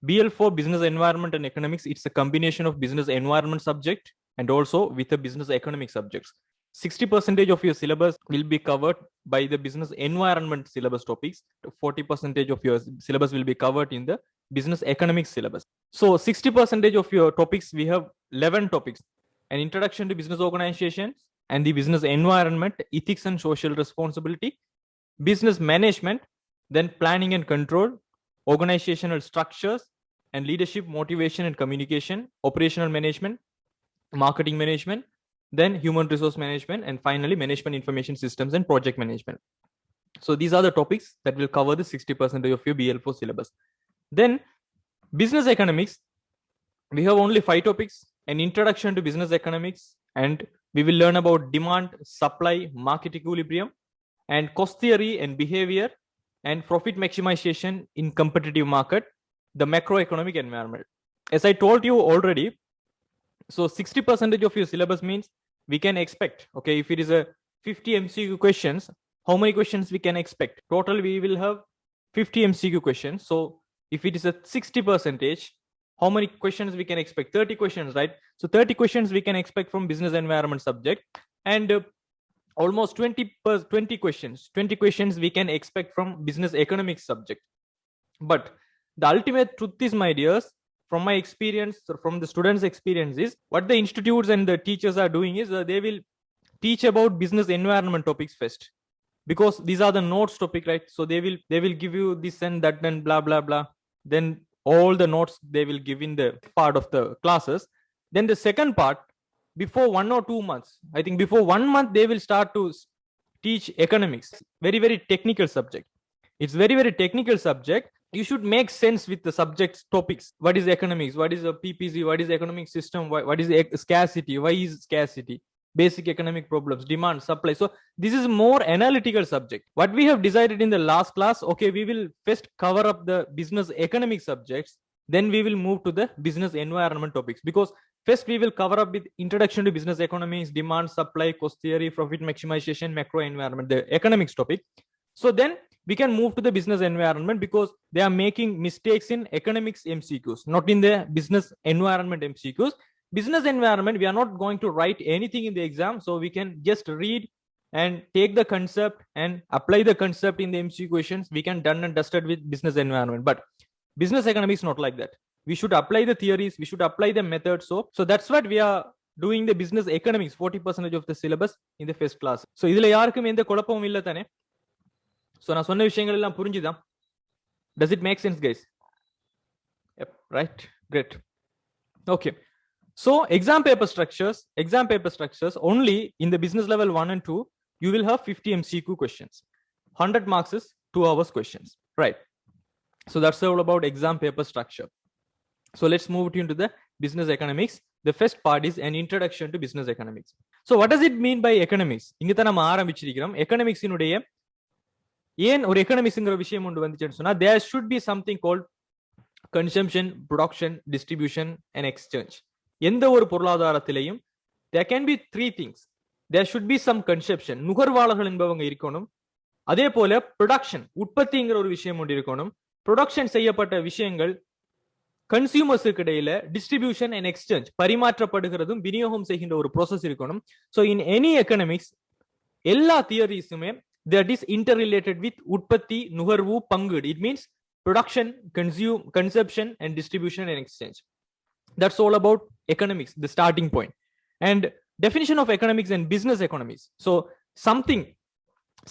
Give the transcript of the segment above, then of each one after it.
BL4 business environment and economics, it's a combination of business environment subject and also with a business economic subjects. 60% of your syllabus will be covered by the business environment syllabus topics. 40% of your syllabus will be covered in the business economics syllabus. So 60% of your topics, we have 11 topics: an introduction to business organization and the business environment, ethics and social responsibility, business management, then planning and control, organizational structures and leadership, motivation and communication, operational management, marketing management, then human resource management, and finally management information systems and project management. So these are the topics that will cover the 60% of your BL4 syllabus. Then business economics, we have only 5 topics: an introduction to business economics, and we will learn about demand, supply, market equilibrium, and cost theory and behavior, and profit maximization in competitive market, the macroeconomic environment. As I told you already, so 60% of your syllabus means we can expect, okay, if it is a 50 MCQ questions, how many questions we can expect? Total, we will have 50 MCQ questions. So if it is a 60%, how many questions we can expect? 30 questions, right? So 30 questions we can expect from business environment subject, and almost 20 questions we can expect from business economics subject. But the ultimate truth is, my dears, from my experience, from the students' experience, is what the institutes and the teachers are doing is they will teach about business environment topics first, because these are the notes topic, right? So they will give you this and that and blah blah blah. Then all the notes they will give in the part of the classes. Then the second part, before 1 or 2 months, I think before 1 month, they will start to teach economics. Very, very technical subject. It's very, very technical subject. You should make sense with the subject's topics. What is economics? What is a PPC? What is economic system? What is scarcity? Why is scarcity? Basic economic problems, demand, supply. So this is more analytical subject. What we have decided in the last class, okay, we will first cover up the business economic subjects, then we will move to the business environment topics, because first we will cover up with introduction to business economics, demand, supply, cost theory, profit maximization, macro environment, the economics topic. So then we can move to the business environment, because they are making mistakes in economics MCQs, not in the business environment MCQs. Business environment, we are not going to write anything in the exam, so we can just read and take the concept and apply the concept in the MCQ questions. We can done and dusted with business environment. But business economics not like that. We should apply the theories, we should apply the methods. So that's what we are doing the business economics, 40% of the syllabus in the first class. So idhula yaarkum endha kolappamum illa thane? So na sonna vishayangal ellam purinjudha? Does it make sense, guys? Yep, right, great. Okay, so exam paper structures only in the business level 1 and 2, you will have 50 MCQ questions. 100 marks is 2 hours questions, right? So that's all about exam paper structure. So let's move into the business economics. The first part is an introduction to business economics. So what does it mean by economics? இங்க தான் நம்ம ஆரம்பிச்சிருக்கிறோம். Economics இனுடைய ஏன் ஒரு எகனாமிக்ஸ்ங்கற விஷயம் கொண்டு வந்துச்சுன்னு சொன்னா, there should be something called consumption, production, distribution and exchange. எந்த ஒரு பொருளாதாரத்திலேயும் there can be 3 things. There should be some consumption, நுகர்வாளர்கள் என்பவங்க இருக்கணும். அதே போல production, உற்பத்திங்கிற ஒரு விஷயம் ஒன்று இருக்கணும். ப்ரொடக்ஷன் செய்யப்பட்ட விஷயங்கள் கன்சியூமர்ஸுக்கு இடையில டிஸ்ட்ரிபியூஷன் அண்ட் எக்ஸ்சேஞ்ச், பரிமாற்றப்படுகிறதும் விநியோகம் செய்கின்ற ஒரு ப்ராசஸ் இருக்கணும். ஸோ இன் எனி எக்கனாமிக்ஸ் எல்லா தியரிஸுமே that is interrelated with உற்பத்தி, நுகர்வு, பங்கீடு. It means production, consumption and distribution and exchange. That's all about economics, the starting point. And definition of economics and business economics. So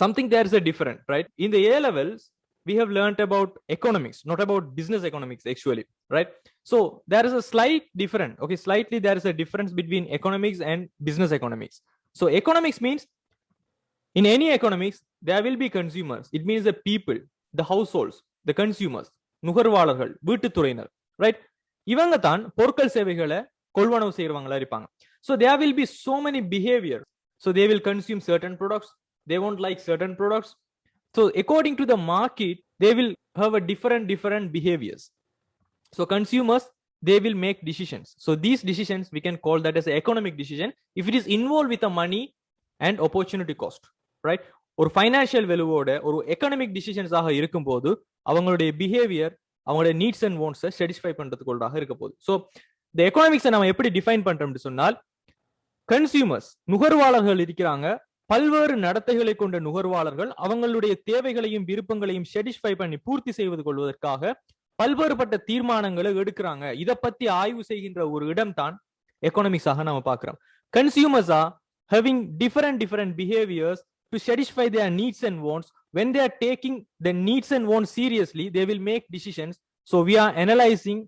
something there is a different, right? In the A levels we have learned about economics, not about business economics actually, right? So there is a slight difference, okay, slightly there is a difference between economics and business economics. So economics means in any economics there will be consumers. It means the people, the households, the consumers, நுகர்வாளர்கள், வீட்டுத்துறையினர், right? இவங்க தான் பொருட்கள் சேவைகளை கொள்வனவு செய்யறவங்களா இருப்பாங்க. So there will be so many behavior. So they will consume certain products, they won't like certain products. So according to the market, they will have a different behaviors. So consumers, they will make decisions. So these decisions we can call that as an economic decision if it is involved with the money and opportunity cost, right? ஒரு financial வேல்யூவோட ஒரு economic decisions ஆக இருக்கும்போது அவங்களுடைய behaviour, அவங்களோட needs and வாண்ட்ஸை satisfy பண்றதுக்குள்ளாக இருக்க போகுது. So இந்த எக்கனாமிக்ஸை நம்ம எப்படி டிஃபைன் பண்றோம்னு சொன்னால், கன்சியூமர்ஸ் நுகர்வாளர்கள் இருக்கிறாங்க, பல்வேறு நடத்தைகளை கொண்ட நுகர்வாளர்கள் அவங்களுடைய தேவைகளையும் விருப்பங்களையும் சாட்டிஸ்ஃபை பண்ணி பூர்த்தி செய்வது கொள்வதற்காக பல்வேறுபட்ட தீர்மானங்களை எடுக்கிறாங்க. இதை பத்தி ஆய்வு செய்கின்ற ஒரு இடம் தான் எக்கனாமிக்ஸாக நம்ம பார்க்கிறோம். Consumers are having different behaviors to satisfy their needs and wants. When they are taking the needs and wants seriously, they will make decisions. So we are analyzing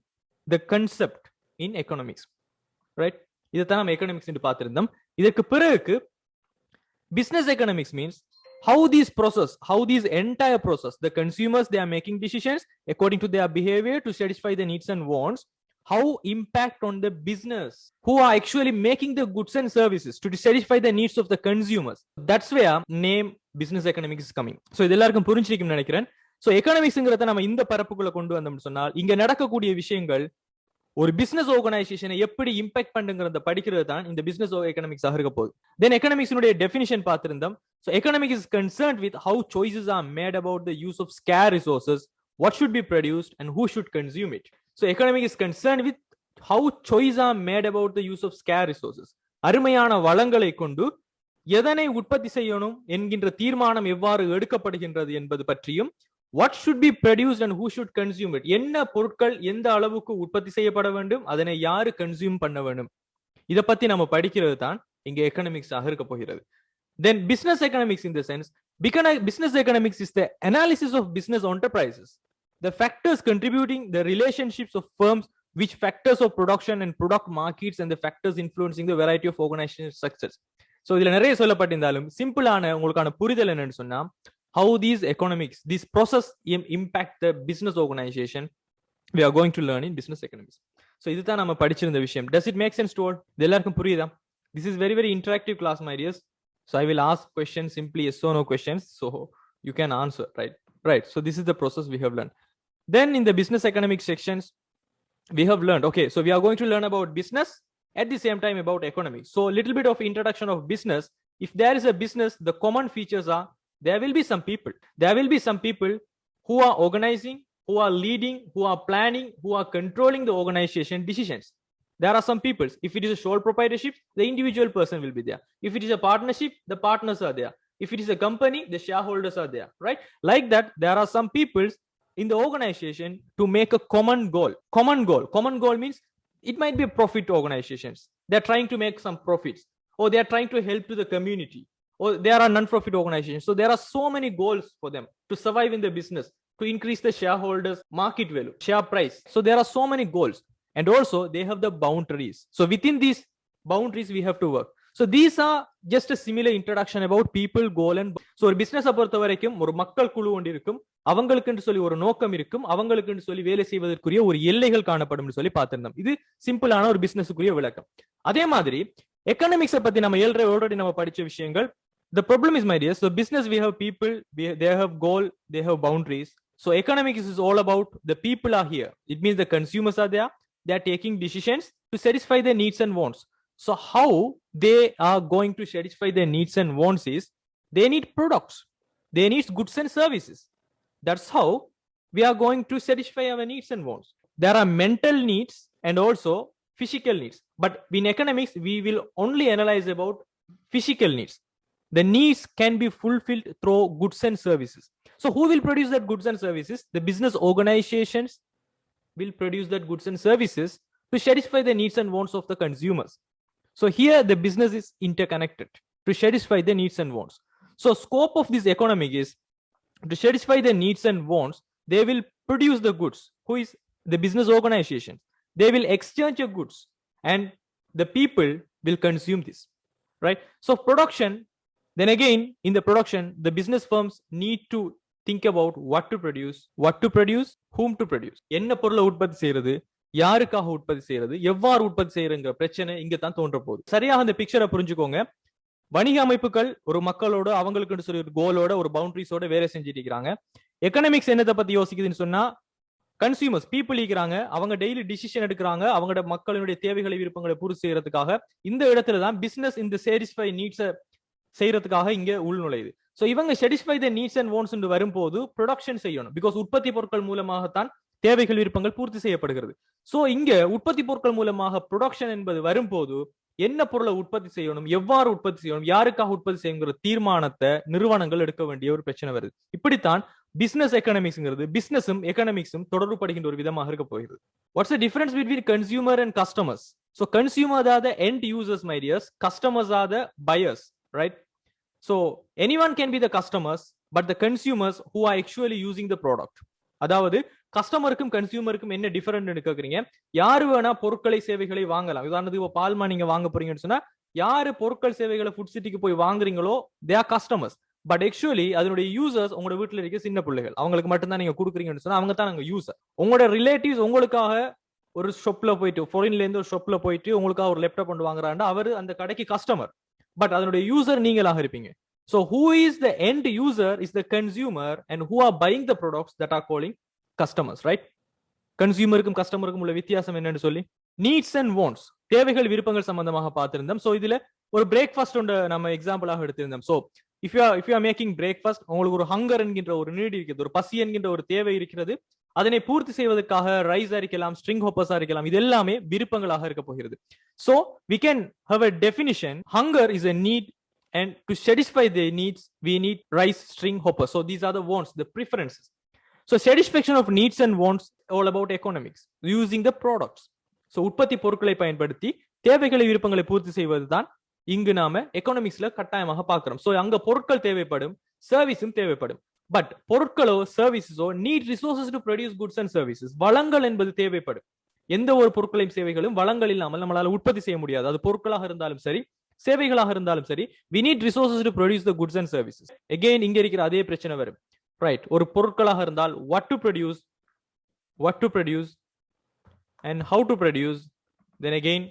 the concept in economics, right? இதைத்தான் நம்ம economics என்று பார்த்திருந்தோம். இதற்கு பிறகு business economics means how these entire process, the consumers, they are making decisions according to their behavior to satisfy the needs and wants. How impact on the business who are actually making the goods and services to satisfy the needs of the consumers. That's where name business economics is coming. So இது எல்லாருக்கும் புரிஞ்சிருக்கும்னு நினைக்கிறேன். So எக்கனாமிக்ஸ்ங்கிறத நம்ம இந்த பரப்புக்குள்ள கொண்டு வந்தோம்னு சொன்னால், இங்க நடக்கக்கூடிய விஷயங்கள் ஒரு பிசினஸ் ஆர்கனைசேஷனை எப்படி இம்பாக்ட் பண்ணுங்கிறத படிக்கிறது தான் இந்த பிசினஸ் எக்கனாமிக்ஸாக இருக்க போகுது. தென் எக்கனாமிக்ஸினுடைய டெஃபினிஷன் பார்த்திருந்தோம். So economics is concerned with how choices are made about the use of scarce resources, what should be produced and who should consume it. So economic is concerned with how choices are made about the use of scarce resources. அருமையான வளங்களை கொண்டு எதனை உற்பத்தி செய்யணும் என்கின்ற தீர்மானம் எவ்வாறு எடுக்கப்படுகின்றது என்பது பற்றியும், what should be produced and who should consume it, என்ன பொருட்கள் எந்த அளவுக்கு உற்பத்தி செய்யப்பட வேண்டும், அதனை யாரு கன்சியூம் பண்ண வேண்டும், இதை பத்தி நம்ம படிக்கிறது தான் இங்க எக்கனாமிக்ஸாக இருக்க போகிறது. Then business economics in the sense, business economics is the analysis of business enterprises, the factors contributing the relationships of firms, which factors of production and product markets, and the factors influencing the variety of organizational success. So இதுல நிறைய சொல்லப்பட்டிருந்தாலும் சிம்பிளான உங்களுக்கான புரிதல் என்னன்னு சொன்னா, how these economics, this process impact the business organization, we are going to learn in business economics. So இதுதான் நம்ம படிச்சிருந்த விஷயம். Does it make sense to all? இது எல்லாருக்கும் புரியுதா? This is very interactive class, my dears. So I will ask questions, simply yes or no questions, so you can answer, right? So this is the process we have learned. Then in the business economic sections, we have learned, okay, so we are going to learn about business at the same time about economics. So a little bit of introduction of business. If there is a business, the common features are, there will be some people who are organizing, who are leading, who are planning, who are controlling the organization decisions. There are some people. If it is a sole proprietorship, the individual person will be there. If it is a partnership, the partners are there. If it is a company, the shareholders are there, right? Like that, there are some people in the organization to make a common goal. Common goal means it might be a profit organizations. They're trying to make some profits, or they're trying to help to the community, or there are non-profit organizations. So there are so many goals for them to survive in the business, to increase the shareholders' market value, share price. So there are so many goals. And also they have the boundaries. So within these boundaries we have to work. So these are just a similar introduction about people, goal and so ஒரு பிசினஸை பொறுத்த வரைக்கும் ஒரு மக்கள் குழு ஒன்று இருக்கும், அவங்களுக்குன்னு சொல்லி ஒரு நோக்கம் இருக்கும், அவங்களுக்குன்னு சொல்லி வேலை செய்வதற்குரிய ஒரு எல்லைகள் காணப்படும் சொல்லி பார்த்திருந்தோம். இது சிம்பிளான ஒரு பிசினஸுக்குரிய விளக்கம். அதே மாதிரி எக்கனாமிக்ஸை பத்தி நம்ம ஆல்ரெடி நம்ம படிச்ச விஷயங்கள். The problem is, my dear, so business we have people, they have goal, they have boundaries. So economics is all about the people are here. It means the consumers are there. They are taking decisions to satisfy their needs and wants. So how they are going to satisfy their needs and wants is, they need products, they need goods and services. That's how we are going to satisfy our needs and wants. There are mental needs and also physical needs, but in economics we will only analyze about physical needs. The needs can be fulfilled through goods and services. So who will produce that goods and services? The business organizations will produce that goods and services to satisfy the needs and wants of the consumers. So here the business is interconnected to satisfy the needs and wants. So scope of this economic is to satisfy the needs and wants. They will produce the goods. Who is the business organization? They will exchange the goods and the people will consume this, right? So production, then again in the production, the business firms need to think about what to produce, whom to produce. என்ன பொருளை உற்பத்தி செய்யறது, யாருக்காக உற்பத்தி செய்யறது, எவ்வாறு உற்பத்தி செய்யறங்கிற பிரச்சனை இங்க தான் தோன்ற போகுது. சரியாக அந்த பிக்சரை புரிஞ்சுக்கோங்க. வணிக அமைப்புகள் ஒரு மக்களோட அவங்களுக்கு சொல்லி ஒரு கோலோட ஒரு பவுண்டரிஸோட வேலை செஞ்சுட்டு இருக்கிறாங்க. எக்கனாமிக்ஸ் என்னத்தை பத்தி யோசிக்குதுன்னு சொன்னா, கன்சியூமர்ஸ் பீப்புள் இருக்கிறாங்க, அவங்க டெய்லி டிசிஷன் எடுக்கிறாங்க, அவங்களோட மக்களுடைய தேவைகளை விருப்பங்களை பூர்த்தி செய்யறதுக்காக. இந்த இடத்துல தான் பிசினஸ் இந்த சாட்டிஸ்ஃபை நீட்ஸை செய்யறதுக்காக இங்க உள்நுழையுது. ஸோ இவங்க satisfy the needs and wants வரும்போது ப்ரொடக்ஷன் செய்யணும். பிகாஸ் உற்பத்தி பொருட்கள் மூலமாகத்தான் தேவைகள் விருப்பங்கள் பூர்த்தி செய்யப்படுகிறது. சோ இங்க உற்பத்தி பொருட்கள் மூலமாக ப்ரொடக்ஷன் என்பது வரும்போது என்ன பொருளை உற்பத்தி செய்யணும், எவ்வாறு உற்பத்தி செய்யணும், யாருக்காக உற்பத்தி செய்யுங்கிற தீர்மானத்தை நிறுவனங்கள் எடுக்க வேண்டிய ஒரு பிரச்சனை வருது. இப்படித்தான் பிசினஸ் எக்கனாமிக்ஸ்ங்கிறது பிசினஸும் எக்கனாமிக்ஸும் தொடர்புபடுகின்ற ஒரு விதமாக இருக்க போகிறது. What's the difference between consumer and customers? So consumers are the end users, my dears. Customers are the buyers, right? So anyone can be the customers, but the consumers who are actually using the product. அதாவது கஸ்டமருக்கும் கன்சியூமருக்கும் என்ன different கேக்குறீங்க? யாரு வேணா பொருட்களை சேவைகளை வாங்கலாம். உதாரணத்துக்கு இப்போ பால்மா நீங்க வாங்க போறீங்கன்னு சொன்னா யாரு பொருட்கள் சேவைகளை ஃபுட் சிட்டிக்கு போய் வாங்குறீங்களோ they are customers. But actually அதனுடைய யூசர்ஸ் உங்களோட வீட்டுல இருக்க சின்ன பிள்ளைகள், அவங்களுக்கு மட்டும்தான் நீங்க கொடுக்குறீங்கன்னு சொன்னா அவங்க தான் நாங்க யூசர். உங்களோட ரிலேட்டிவ்ஸ் உங்களுக்காக ஒரு ஷாப்ல போயிட்டு ஃபாரின்ல இருந்து ஒரு ஷாப்ல போயிட்டு உங்களுக்காக ஒரு லேப்டாப் கொண்டு வாங்குறாண்டா அவர் அந்த கடைக்கு கஸ்டமர், பட் அதனுடைய யூசர் நீங்களாக இருப்பீங்க. So who is the end user is the consumer, and who are buying the products that are calling customers, right? கன்சியூமருக்கும் கஸ்டமருக்கும் உள்ள வித்தியாசம் என்னன்னு சொல்லி நீட்ஸ் அண்ட் வாண்ட்ஸ், தேவைகள் விருப்பங்கள் சம்பந்தமாக பார்த்திருந்தோம். சோ இதுல ஒரு பிரேக்ஃபாஸ்ட் ஒன்று நம்ம எக்ஸாம்பிளாக எடுத்திருந்தோம். So if you are making breakfast, உங்களுக்கு ஒரு ஹங்கர் என்கின்ற ஒரு நீட் இருக்கிறது, ஒரு பசி என்கின்ற ஒரு தேவை இருக்கிறது. அதனை பூர்த்தி செய்வதற்காக ரைஸா இருக்கலாம், ஸ்ட்ரிங் ஹோப்பர்ஸா இருக்கலாம், இது எல்லாமே விருப்பங்களாக இருக்க போகிறது. So we can have a definition: hunger is a need, and to satisfy the needs we need rice, string hoppers. So these are the wants, the preferences. So satisfaction of needs and wants all about economics, using the products. So உற்பத்தி பொருட்களை பயன்படுத்தி தேவைகளை விருப்பங்களை பூர்த்தி செய்வதுதான் இங்கு நாம எக்கனாமிக்ஸ்ல கட்டாயமாக பார்க்கிறோம். சோ அங்க பொருட்கள் தேவைப்படும், சர்வீஸும் தேவைப்படும். பட் பொருட்களோ சர்வீசஸோ need resources to produce goods and services. வளங்கள் என்பது தேவைப்படும். எந்த ஒரு பொருட்களையும் சேவைகளும் வளங்கள் இல்லாமல் நம்மளால உற்பத்தி செய்ய முடியாது. அது பொருட்களாக இருந்தாலும் சரி, சேவைகளாக இருந்தாலும் சரி, we need resources to produce the goods and services. Again இங்க இருக்கிற அதே பிரச்சனை வரும், ரைட்? ஒரு பொருட்களாக இருந்தால் what to produce and how to produce, then again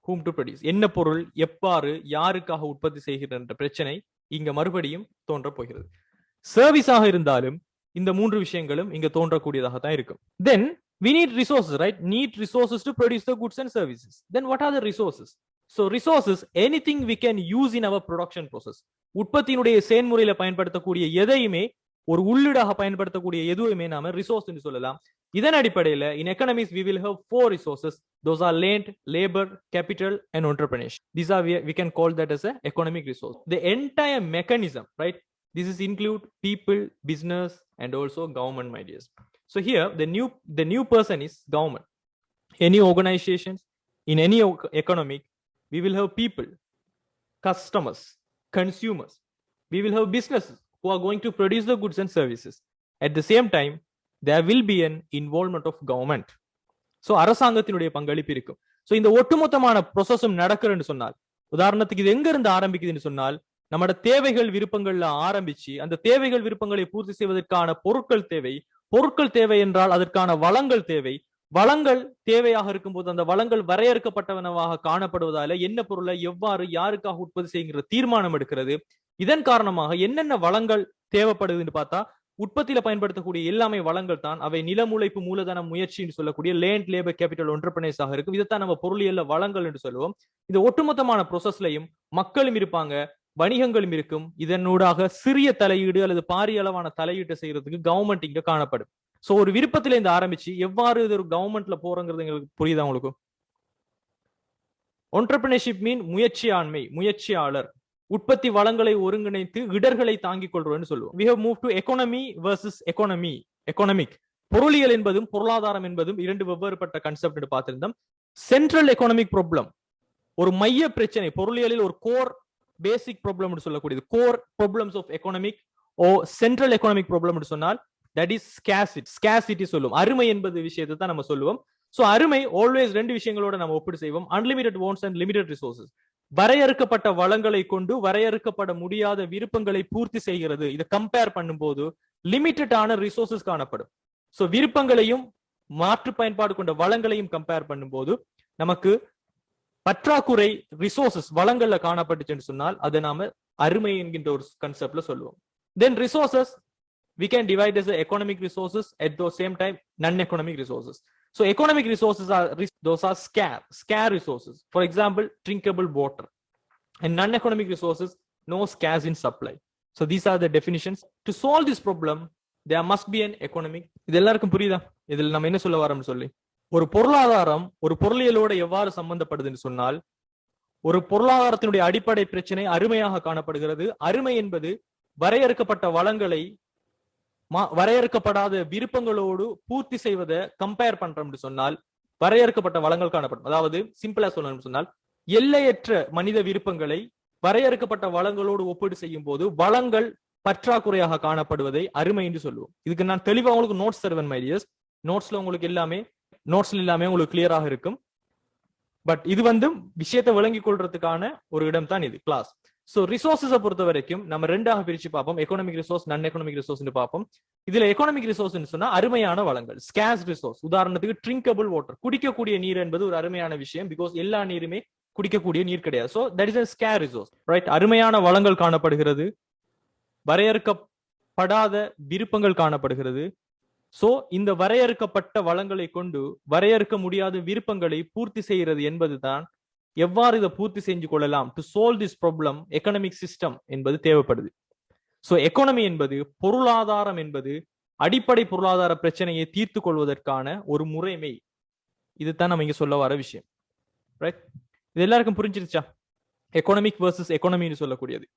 whom to produce. என்ன பொருள், எவ்வாறு, யாருக்காக உற்பத்தி செய்கிற என்ற பிரச்சனை இங்க மறுபடியும் தோன்ற போகிறது. சர்வீஸாக இருந்தாலும் இந்த மூன்று விஷயங்களும் இங்க தோன்றக்கூடியதாக தான் இருக்கும். Then we need resources, right? Need resources to produce the goods and services. Then what are the resources? So resources, anything we can use in our production process. உற்பத்தியினுடைய செயல்முறையில பயன்படுத்தக்கூடிய எதையுமே, ஒரு உள்ளீடாக பயன்படுத்தக்கூடிய எதுவுமே நாம ரிசோர்ஸ் என்று சொல்லலாம். இதன் அடிப்படையில் in economics we will have four resources. Those are land, labor, capital and entrepreneurship. These are we can call that as a economic resource. The entire mechanism, right? This is include people, business and also government, my dears. So here the new person is government. Any organizations in any economic, we will have people, customers, consumers. We will have businesses who are going to produce the goods and services. At the same time, there will be an involvement of government. So அரசாங்கத்தினுடைய பங்களிப்பு இருக்கும். So இந்த ஒட்டுமொத்தமான ப்ரோசஸும் நடக்குதுன்னு சொன்னால், உதாரணத்துக்கு இது எங்க இருந்து ஆரம்பிக்குதுன்னு சொன்னால், நம்மட தேவைகள் விருப்பங்கள்ல ஆரம்பிச்சு அந்த தேவைகள் விருப்பங்களை பூர்த்தி செய்வதற்கான பொருட்கள் தேவை என்றால் அதற்கான வளங்கள் தேவை. வளங்கள் தேவையாக இருக்கும்போது அந்த வளங்கள் வரையறுக்கப்பட்டவனவாக காணப்படுவதால என்ன பொருளை எவ்வாறு யாருக்காக உற்பத்தி செய்கிற தீர்மானம் எடுக்கிறது. இதன் காரணமாக என்னென்ன வளங்கள் தேவைப்படுதுன்னு பார்த்தா, உற்பத்தியில பயன்படுத்தக்கூடிய எல்லாமே வளங்கள் தான். அவை நிலம், உழைப்பு, மூலதனம், முயற்சின்னு சொல்லக்கூடிய லேண்ட், லேபர், கேபிட்டல், என்டர்பிரைஸாக இருக்கும். இதைத்தான் நம்ம பொருளியல்ல வளங்கள் என்று சொல்லுவோம். இந்த ஒட்டுமொத்தமான ப்ரோசஸ்லையும் மக்களும் இருப்பாங்க, வணிகங்களும் இருக்கும். இதனூடாக சிறிய தலையீடு அல்லது பாரிய அளவான தலையீட்டை செய்யறதுக்கு கவர்மெண்ட் இங்க காணப்படும். சோ ஒரு விருப்பத்தில இருந்து ஆரம்பிச்சு எவ்வாறு இது ஒரு கவர்மெண்ட்ல போறங்கிறது எங்களுக்கு புரியுதா உங்களுக்கு? என்டர்பிரைனர்ஷிப் மீன் முயற்சியாண்மை, முயற்சியாளர். உற்பத்தி வளங்களை ஒருங்கிணைத்து இடர்களை தாங்கிக் கொள்றோம்னு சொல்லுவோம். we have moved to economy versus economic. பொருளியல் என்பதும் பொருளாதாரம் என்பதும் இரண்டு வெவ்வேறுபட்ட கான்செப்ட் பார்த்திருந்தோம். சென்ட்ரல் எconomic ப்ராப்ளம், ஒரு மைய பிரச்சனை பொருளியலில், ஒரு கோர் பேசிக் ப்ராப்ளம் சொல்லக்கூடியது. Core problems of எconomic O central எconomic problem சொன்னால் that is scarcity சொல்லுவோம். அருமை என்பது விஷயத்தை தான் நம்ம சொல்லுவோம். சோ அருமை ஆல்வேஸ் ரெண்டு விஷயங்களோட நம்ம ஒப்பிட்டு செய்வோம். Unlimited wants and limited resources. வரையறுக்கப்பட்ட வளங்களை கொண்டு வரையறுக்கப்பட முடியாத விருப்பங்களை பூர்த்தி செய்கிறது. இதை கம்பேர் பண்ணும்போது லிமிட்டடான ரிசோர்சஸ் காணப்படும். சோ விருப்பங்களையும் மாற்று பயன்பாடு கொண்ட வளங்களையும் கம்பேர் பண்ணும்போது நமக்கு பற்றாக்குறை ரிசோர்சஸ் வளங்கள்ல காணப்பட்டுச்சுன்னு சொன்னால் அதை நாம அருமை என்கின்ற ஒரு கான்செப்ட்ல சொல்லுவோம். தென் resources we can divide as the economic resources, at the same time non-economic resources. So economic resources are those are scarce resources. For example, drinkable water. And non-economic resources, no scarce in supply. So these are the definitions. To solve this problem, there must be an economic. இது எல்லாருக்கும் புரியுதா? இதில் நம்ம என்ன சொல்ல வரோம்னு சொல்லி, ஒரு பொருளாதாரம் ஒரு பொருளியலோட எவ்வாறு சம்பந்தப்படுதுன்னு சொன்னால், ஒரு பொருளாதாரத்தினுடைய அடிப்படை பிரச்சனை அருமையாக காணப்படுகிறது. அருமை என்பது வரையறுக்கப்பட்ட வளங்களை வரையறுக்கப்படாத விருப்பங்களோடு பூர்த்தி செய்வதை கம்பேர் பண்றோம்னு சொன்னால் வரையறுக்கப்பட்ட வளங்கள் காணப்படும். அதாவது சிம்பிளா சொல்லணும்னு சொன்னால், எல்லையற்ற மனித விருப்பங்களை வரையறுக்கப்பட்ட வளங்களோடு ஒப்பீடு செய்யும் போது வளங்கள் பற்றாக்குறையாக காணப்படுவதை அருமை என்று சொல்லுவோம். இதுக்கு நான் தெளிவா உங்களுக்கு நோட்ஸ் தருவேன் மை டியர்ஸ். நோட்ஸ்ல உங்களுக்கு எல்லாமே உங்களுக்கு கிளியராக இருக்கும். பட் இது விஷயத்தை விளங்கிக் கொள்றதுக்கான ஒரு இடம் தான் இது கிளாஸ். சோ ரிசோர்ஸஸை பொறுத்த வரைக்கும் நம்ம ரெண்டாக பிரிச்சு பார்ப்போம். எக்கனாமிக் ரிசோர்ஸ், நான் எக்கனாமிக் ரிசோர்ஸ் பார்ப்போம். இதுல எக்கனாமிக் ரிசோர்ஸ் சொன்னா அருமையான வளங்கள், ஸ்கேர்ஸ் ரிசோர்ஸ். உதாரணத்துக்கு ட்ரிங்கபிள் வாட்டர், குடிக்கக்கூடிய நீர் என்பது ஒரு அருமையான விஷயம். பிகாஸ் எல்லா நீருமே குடிக்கக்கூடிய நீர் கிடையாது. So that is a scarce resource, right? அருமையான வளங்கள் காணப்படுகிறது, வரையறுக்கப்படாத விருப்பங்கள் காணப்படுகிறது. சோ இந்த வரையறுக்கப்பட்ட வளங்களை கொண்டு வரையறுக்க முடியாத விருப்பங்களை பூர்த்தி செய்கிறது என்பதுதான் எவ்வாறு இதை பூர்த்தி செஞ்சு கொள்ளலாம் to solve this problem economic system என்பது தேவைப்படுது. சோ எக்கானமி என்பது, பொருளாதாரம் என்பது அடிப்படை பொருளாதார பிரச்சனையை தீர்த்து கொள்வதற்கான ஒரு முறைமை. இதுதான் நம்ம இங்க சொல்ல வர விஷயம், ரைட்? இது எல்லாருக்கும் புரிஞ்சிருச்சா? எக்கனாமிக் வர்சஸ் எக்கானமின்னு சொல்லக்கூடியது.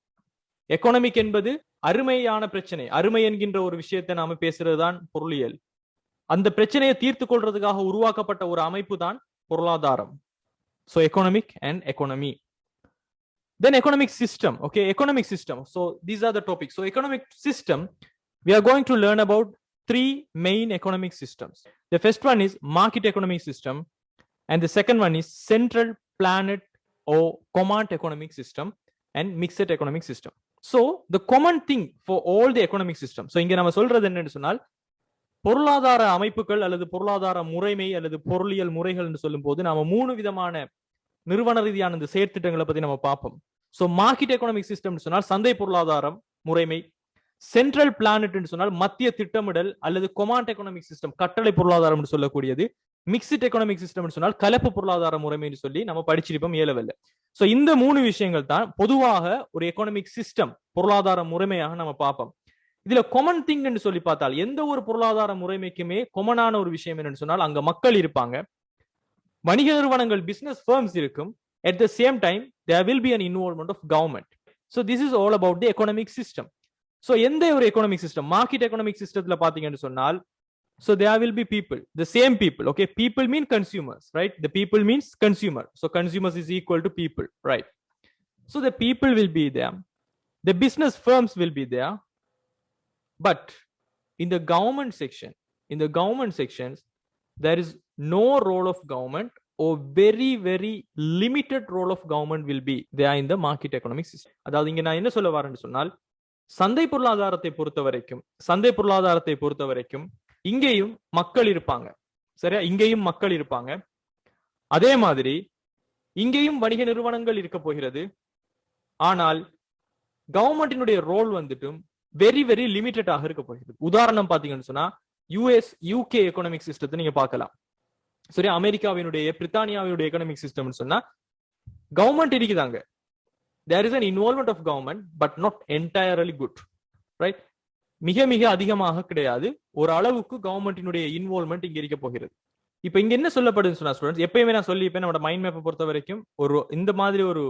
எக்கானமிக் என்பது அருமையான பிரச்சனை, அருமை என்கின்ற ஒரு விஷயத்தை நாம பேசுறதுதான் பொருளியல். அந்த பிரச்சனையை தீர்த்து கொள்றதுக்காக உருவாக்கப்பட்ட ஒரு அமைப்பு தான் பொருளாதாரம். So economic and economy. Then economic system. Okay, economic system. So these are the topics. So economic system, we are going to learn about three main economic systems. The first one is market economic system, and the second one is central planet or command economic system, and mixed economic system. So the common thing for all the economic system. So இங்க நம்ம சொல்றது என்னன்னு சொன்னால், பொருளாதார அமைப்புகள் அல்லது பொருளாதார முறைமை அல்லது பொருளியல் முறைகள் என்று சொல்லும் போது நாம 3 விதமான நிறுவன ரீதியான இந்த செயற்திட்டங்களை பத்தி நம்ம பார்ப்போம். சோ மார்க்கெட் எக்கனாமிக் சிஸ்டம் சொன்னால் சந்தை பொருளாதாரம் முறைமை, சென்ட்ரல் பிளானட் சொன்னால் மத்திய திட்டமிடல் அல்லது கொமாண்ட் எக்கனாமிக் சிஸ்டம் கட்டளை பொருளாதாரம் என்று சொல்லக்கூடியது, மிக்ஸ்ட் எக்கனாமிக் சிஸ்டம் சொன்னால் கலப்பு பொருளாதார முறைமை சொல்லி நம்ம படிச்சிருப்போம் ஏலவல்ல. சோ இந்த 3 விஷயங்கள் தான் பொதுவாக ஒரு எக்கனாமிக் சிஸ்டம் பொருளாதார முறைமையாக நம்ம பார்ப்போம். இதுல கொமன் திங் என்று சொல்லி பார்த்தால் எந்த ஒரு பொருளாதார முறைமைக்குமே கொமனான ஒரு விஷயம் என்னன்னு சொன்னால் அங்க மக்கள் இருப்பாங்க, வணிக நிறுவனங்கள் பிசினஸ் ஃபர்ம்ஸ் இருக்கும். At the same time there will be an involvement of government. So this is all about the economic system. So எந்த ஒரு economic system, market economic systemல பாத்தீங்கன்னு சொன்னால், so there will be people, the same people. Okay, people mean consumers, right? The people means consumer. So consumers is equal to people, right? So the people will be there, the business firms will be there. But in the government sections, there is no role of government or very very limited role of government will be there in the market economic system. அதாவது இங்க நான் என்ன சொல்ல வரேன்னு சொன்னால், சந்தை பொருளாதாரத்தை பொறுத்த வரைக்கும் இங்கேயும் மக்கள் இருப்பாங்க, சரியா? இங்கேயும் மக்கள் இருப்பாங்க. அதே மாதிரி இங்கேயும் வணிக நிறுவனங்கள் இருக்க போகிறது. ஆனால் கவர்மெண்டினுடைய ரோல் வெரி வெரி லிமிட்டடாக இருக்க போகிறது. உதாரணம் பாத்தீங்கன்னு சொன்னா UK எக்கனாமிக் சிஸ்டத்தை நீங்க பார்க்கலாம். சரி, அமெரிக்காவினுடைய பிரித்தானியாவினுடைய எக்கனாமிக் சிஸ்டம் சொன்னா government இருக்குதாங்க, there is an involvement of government but not entirely good, right? மிக மிக அதிகமாக கிடையாது, ஒரு அளவுக்கு கவர்மெண்டினுடைய இன்வால்வ்மெண்ட் இங்க இருக்க போகிறது. இப்ப இங்க என்ன சொல்லப்படுதுன்னு சொன்னா ஸ்டூடெண்ட்ஸ், எப்பயுமே நான் சொல்லிப்பேன், நம்மளோட மைண்ட் மேப்பை பொறுத்த வரைக்கும் ஒரு இந்த மாதிரி ஒரு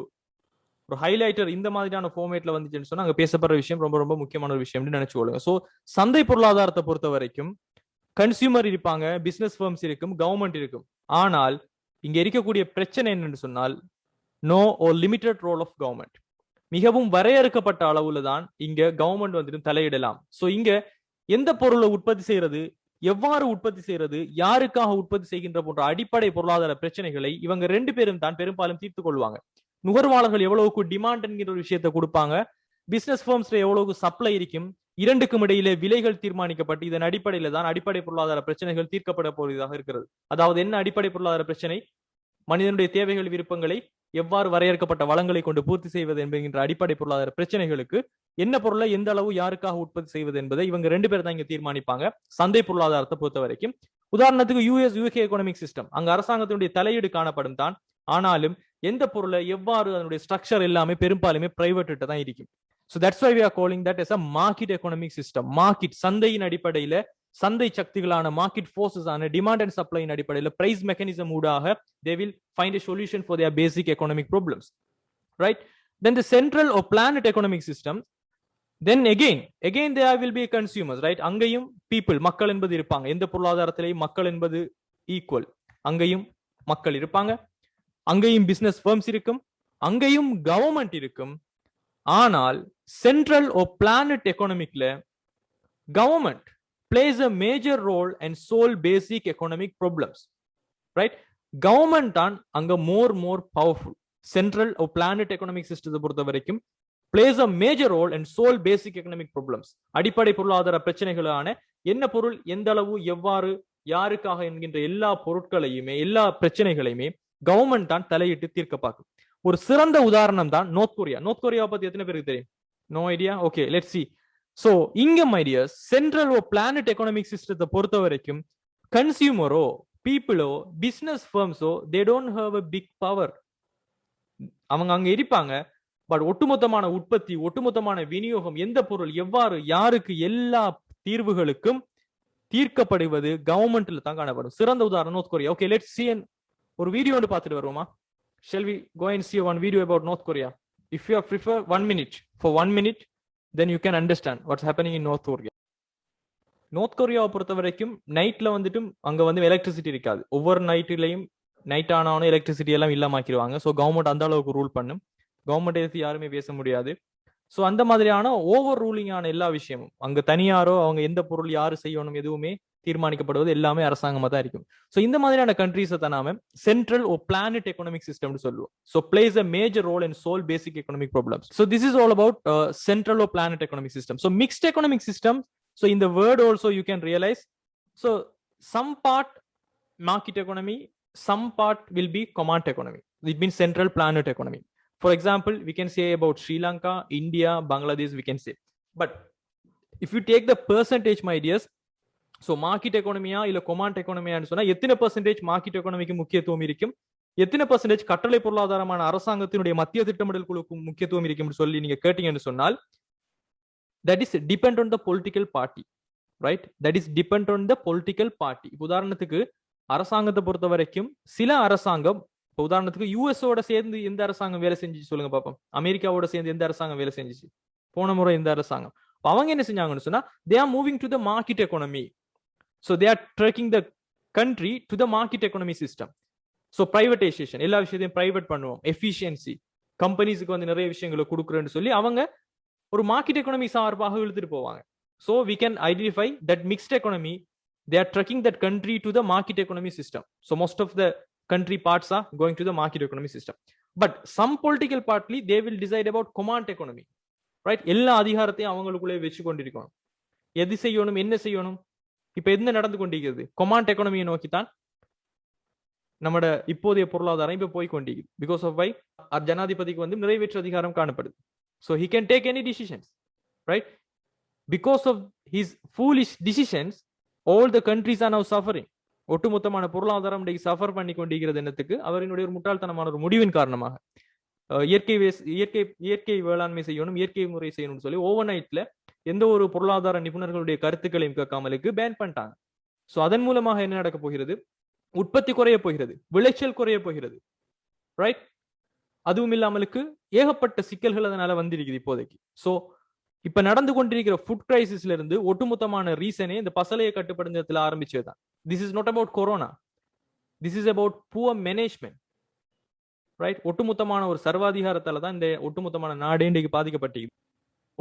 ஹைலைட்டர் இந்த மாதிரியான ஃபார்மேட்ல வந்துச்சுன்னு சொன்னா அங்க பேசப்படுற விஷயம் ரொம்ப ரொம்ப முக்கியமான ஒரு விஷயம் நினைச்சுக்கொள்ளுங்க. சோ சந்தை பொருளாதாரத்தை பொறுத்த வரைக்கும் கன்சியூமர் இருப்பாங்க, பிசினஸ் ஃபர்ம்ஸ் இருக்கும், கவர்மெண்ட் இருக்கும். ஆனால் இங்க இருக்கக்கூடிய பிரச்சனை என்னன்னு சொன்னால், no or limited role of government. மிகவும் வரையறுக்கப்பட்ட அளவுல தான் இங்க கவர்மெண்ட் தலையிடலாம். சோ இங்க எந்த பொருளை உற்பத்தி செய்யறது, எவ்வாறு உற்பத்தி செய்யறது, யாருக்காக உற்பத்தி செய்கின்ற போன்ற அடிப்படை பொருளாதார பிரச்சனைகளை இவங்க 2 பேரும் தான் பெரும்பாலும் தீர்த்து கொள்வாங்க. நுகர்வாளர்கள் எவ்வளவுக்கு டிமாண்ட் என்கிற ஒரு விஷயத்தை கொடுப்பாங்க, பிசினஸ் ஃபர்ம்ஸ்ல எவ்வளவுக்கு சப்ளை இருக்கும், இரண்டுக்கும் இடையிலே விலைகள் தீர்மானிக்கப்பட்டு இதன் அடிப்படையில தான் அடிப்படை பொருளாதார பிரச்சனைகள் தீர்க்கப்பட போவதாக இருக்கிறது. அதாவது என்ன அடிப்படை பொருளாதார பிரச்சனை, மனிதனுடைய தேவைகள் விருப்பங்களை எவ்வாறு வரையறுக்கப்பட்ட வளங்களை கொண்டு பூர்த்தி செய்வது என்கின்ற அடிப்படை பொருளாதார பிரச்சனைகளுக்கு என்ன பொருளை எந்த அளவு யாருக்காக உற்பத்தி செய்வது என்பதை இவங்க 2 பேர் தான் இங்க தீர்மானிப்பாங்க சந்தை பொருளாதாரத்தை பொறுத்த வரைக்கும். உதாரணத்துக்கு UK எக்கனாமிக் சிஸ்டம், அங்க அரசாங்கத்தினுடைய தலையீடு காணப்படும் தான். ஆனாலும் எந்த பொருளை எவ்வாறு அதனுடைய ஸ்ட்ரக்சர் எல்லாமே பெரும்பாலுமே பிரைவேட் கிட்ட தான் இருக்கும். So that's why we are calling that as a market economic system. Market, சந்தையின் அடிப்படையில சந்தை சக்திகளான மார்க்கெட் ஃபோர்ஸஸ் ஆன டிமாண்ட் அண்ட் சப்ளையின் அடிப்படையில் பிரைஸ் மெக்கானிசம் ஊடாக they will find a solution for their basic economic problems, right? Then the central or planet economic system, then again there will be consumers, right? அங்கேயும் people மக்கள் என்பது இருப்பாங்க. எந்த பொருளாதாரத்திலேயும் மக்கள் என்பது ஈக்குவல். அங்கேயும் மக்கள் இருப்பாங்க, அங்கேயும் பிசினஸ் ஃபர்ம்ஸ் இருக்கும், அங்கேயும் கவர்மெண்ட் இருக்கும். ஆனால் central or planet economicல government plays a major role and solve basic economic problems, right? Government தான் அங்க more powerful. Central or planet economic system பொறுத்த வரைக்கும் plays a major role and solve basic economic problems. அடிப்படை பொருளாதார பிரச்சனைகளான என்ன பொருள், எந்த அளவு, எவ்வாறு, யாருக்காக என்கின்ற எல்லா பொருட்களையுமே எல்லா பிரச்சனைகளையுமே கவர்மெண்ட் தான் தலையிட்டு தீர்க்க பார்க்கும். ஒரு சிறந்த உதாரணம் தான் நார்த் கொரியா. நார்த் கொரியாவை பத்தி எத்தனை பேருக்கு தெரியும்? No idea? Okay, let's see. So இங்க my dears central or planned economic சிஸ்டத்தை பொறுத்த வரைக்கும் கன்சியூமரோ பீப்புளோ பிசினஸ் ஃபர்ம்ஸோ they don't have a big power. அவங்க அங்க இருப்பாங்க, பட் ஒட்டுமொத்தமான உற்பத்தி, ஒட்டுமொத்தமான விநியோகம், எந்த பொருள் எவ்வாறு யாருக்கு, எல்லா தீர்வுகளுக்கும் தீர்க்கப்படுவது கவர்மெண்ட்ல தான் காணப்படும். சிறந்த உதாரணம் north Korea. Okay, let's see ஒரு வீடியோ வந்து பார்த்துட்டு வருவோமா? Shall we go and see one video about North Korea? If you prefer 1 minute, for 1 minute, then you can understand what's happening in North Korea. North Korea பொறுத்த வரைக்கும் நைட்ல வந்துட்டு அங்க வந்து எலக்ட்ரிசிட்டி இருக்காது. ஒவ்வொரு நைட்லயும் நைட் ஆனாலும் எலக்ட்ரிசிட்டி எல்லாம் இல்லாமக்கிடுவாங்க. ஸோ கவர்மெண்ட் அந்த அளவுக்கு ரூல் பண்ணும். கவர்மெண்ட் எடுத்து யாருமே பேச முடியாது. ஸோ அந்த மாதிரியான ஓவர் ரூலிங்கான எல்லா விஷயமும் அங்க தனியாரோ அவங்க எந்த பொருள் யாரு செய்யணும் எதுவுமே தீர்மானிக்கப்படுவது எல்லாமே அரசாங்கமா தான் இருக்கும். ஸோ இந்த மாதிரியான கண்ட்ரீஸை தான் நாம சென்ட்ரல் ஓ பிளானட் எக்கனாமிக் சிஸ்டம்னு சொல்லுவோம். So plays a major role in solve basic economic problems. So this is all about central or planned economic system. So mixed economic system. So இந்த word also you can realise. So some part market economy, some part will be command economy. It means central planet economy. For example, we can say about Sri Lanka, India, Bangladesh, we can say. But if you take the percentage, my dears, so market economy இல்ல command economy ன்னு சொன்னா எத்தனை percentage market economyக்கு முக்கியத்துவம் இருக்கும், எத்தனை percentage கட்டளை பொருளாதாரமான அரசாங்கத்தினுடைய மத்திய திட்டமிடல் குழுக்கு முக்கியத்துவம் இருக்கும்னு சொல்லி நீங்க கேட்டீங்கன்னு சொன்னால் that is depend on the political party, right? That is depend on the political party. உதாரணத்துக்கு அரசாங்கத்தை பொறுத்த வரைக்கும் சில அரசாங்கம், உதாரணத்துக்கு யூஎஸோட சேர்ந்து எந்த அரசாங்கம் வேலை செஞ்சுச்சு சொல்லுங்க பாப்போம். அமெரிக்காவோட சேர்ந்து எந்த அரசாங்கம் வேலை செஞ்சுச்சு போன முறை? எந்த அரசாங்கம்? அவங்க என்ன செஞ்சாங்கன்னு சொன்னா they are moving to the market economy. So they are tracking the country to the market economy system. So privatization, எல்லா விஷயத்தையும் பிரைவேட் பண்ணுவோம், எஃபிஷியன்சி, கம்பெனிஸ்க்கு வந்து நிறைய விஷயங்களை கொடுக்குறேன்னு சொல்லி அவங்க ஒரு மார்க்கெட் எக்கனாமி சார்பாக இழுத்துட்டு போவாங்க. So we can identify that mixed economy, they are tracking that country to the market economy system. So most of the country parts are going to the market economy system. But some political party, they will decide about command economy, right? எல்லா அதிகாரத்தையும் அவங்களுக்குள்ளே வச்சு கொண்டிருக்கணும். எது செய்யணும், என்ன செய்யணும், இப்ப என்ன நடந்து கொண்டிருக்கிறது, command economy நோக்கித்தான் நம்மட இப்போதைய பொருளாதாரம் இப்ப போய் கொண்டிருக்குது. பிகாஸ் ஆஃப் வை ஜனாதிபதிக்கு வந்து நிறைவேற்று அதிகாரம் காணப்படுது. So he can take any decisions, right? Because of his foolish decisions, all the countries are now suffering. ஒட்டுமொத்தமான பொருளாதாரம் சஃபர் பண்ணி கொண்டிருக்கிறது. என்னத்துக்கு? அவரினுடைய ஒரு முட்டாள்தனமான ஒரு முடிவின் காரணமாக இயற்கை வேளாண்மை செய்யணும், இயற்கை முறை செய்யணும்னு சொல்லி ஓவர் நைட்ல எந்த ஒரு பொருளாதார நிபுணர்களுடைய கருத்துக்களையும் கேட்காமலுக்கு பேன் பண்ணிட்டாங்க. ஸோ அதன் மூலமாக என்ன நடக்க போகிறது? உற்பத்தி குறைய போகிறது, விளைச்சல் குறைய போகிறது, ரைட்? அதுவும் இல்லாமலுக்கு ஏகப்பட்ட சிக்கல்கள் அதனால வந்திருக்குது இப்போதைக்கு. ஸோ இப்ப நடந்து கொண்டிருக்கிற ஃபுட் கிரைசிஸ்ல இருந்து ஒட்டுமொத்தமான ரீசனே இந்த பசலையை கட்டுப்படுத்துறதுல ஆரம்பிச்சதுதான். This is not about corona, this is about poor management, right? ஒட்டுமொத்தமான ஒரு சர்வாதிகாரத்தால தான் இந்த ஒட்டுமொத்தமான நாடே இன்றைக்கு பாதிக்கப்பட்டிருக்கு.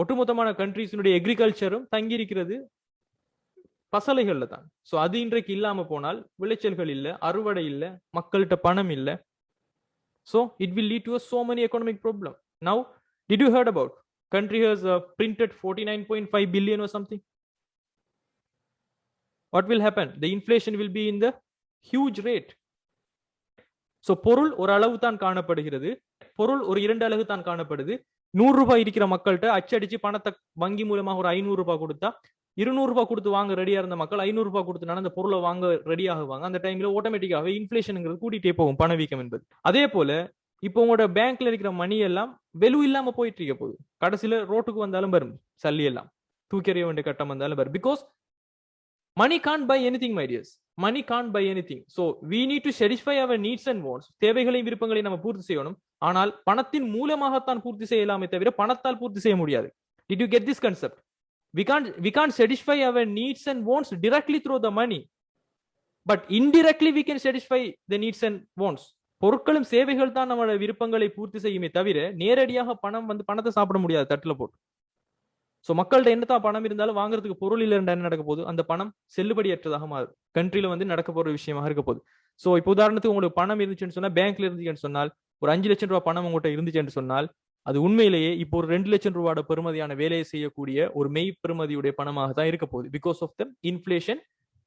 ஒட்டுமொத்தமான கண்ட்ரீஸினுடைய எக்ரிகல்ச்சரும் தங்கி இருக்கிறது பசலைகள்ல தான். ஸோ அது இன்றைக்கு இல்லாம போனால் விளைச்சல்கள் இல்லை, அறுவடை இல்லை, மக்கள்கிட்ட பணம் இல்லை. So it will lead to so many economic problem. Now, did you heard about country has printed 49.5 billion or something? What will happen? The inflation will be in the huge rate. So பொருள் ஒரு அளவு தான் காணப்படுகிறது, பொருள் ஒரு 2 அலகு தான் காணப்படுது. 100 ரூபாய் இருக்கிற மக்கள்கிட்ட அச்சடிச்சு பணத்தை வங்கி மூலமாக ஒரு 500 ரூபாய் கொடுத்தா 200 ரூபாய் கொடுத்து வாங்க ரெடியா இருந்த மக்கள் 500 ரூபாய் கொடுத்து அந்த பொருளை வாங்க ரெடி ஆகுவாங்க. அந்த டைம்ல ஆட்டோமேட்டிக்காகவே இன்ஃபிளேஷன்ங்கிறது கூட்டிட்டே போகும், பணவீக்கம் என்பது. அதே போல இப்போ உங்களோட பேங்க்ல இருக்கிற மணி எல்லாம் வெலு இல்லாம போயிட்டு இருக்க போகுது. கடைசியில ரோட்டுக்கு வந்தாலும் வரும், சல்லி எல்லாம் தூக்கி எறிய வேண்டிய கட்டம் வந்தாலும் வரும். Because Money can't buy anything, my dears. Money can't buy anything. So we need to satisfy our needs and wants. தேவைகளையும் விருப்பங்களையும் நம்ம பூர்த்தி செய்யணும். ஆனால் பணத்தின் மூலமாகத்தான் பூர்த்தி செய்யலாமே தவிர பணத்தால் பூர்த்தி செய்ய முடியாது. Did you get this concept? We can't satisfy our needs and wants directly through the money. But indirectly we can satisfy the needs and wants. பொருட்களும் சேவைகள் தான் நம்மளோட விருப்பங்களை பூர்த்தி செய்யுமே தவிர நேரடியாக பணம் வந்து பணத்தை சாப்பிட முடியாது தட்டுல போட்டு. ஸோ மக்கள்கிட்ட என்னதான் பணம் இருந்தாலும் வாங்குறதுக்கு பொருள் இல்லைன்ற என்ன நடக்க போகுது, அந்த பணம் செல்லுபடியற்றதாக மாறும். கண்ட்ரில வந்து நடக்க போற விஷயமாக இருக்க போகுது. ஸோ இப்போ உதாரணத்துக்கு உங்களுக்கு பணம் இருந்துச்சுன்னு சொன்னா, பேங்க்ல இருந்துச்சுன்னு சொன்னால், ஒரு 5 லட்சம் ரூபாய் பணம் உங்கள்கிட்ட இருந்துச்சுன்னு சொன்னால், அது உண்மையிலேயே இப்போ ஒரு 2 லட்சம் ரூபாயோட பெறுமதியான வேலையை செய்யக்கூடிய ஒரு மெய் பெறுமதியுடைய பணமாக தான் இருக்க போகுது. Because of the inflation,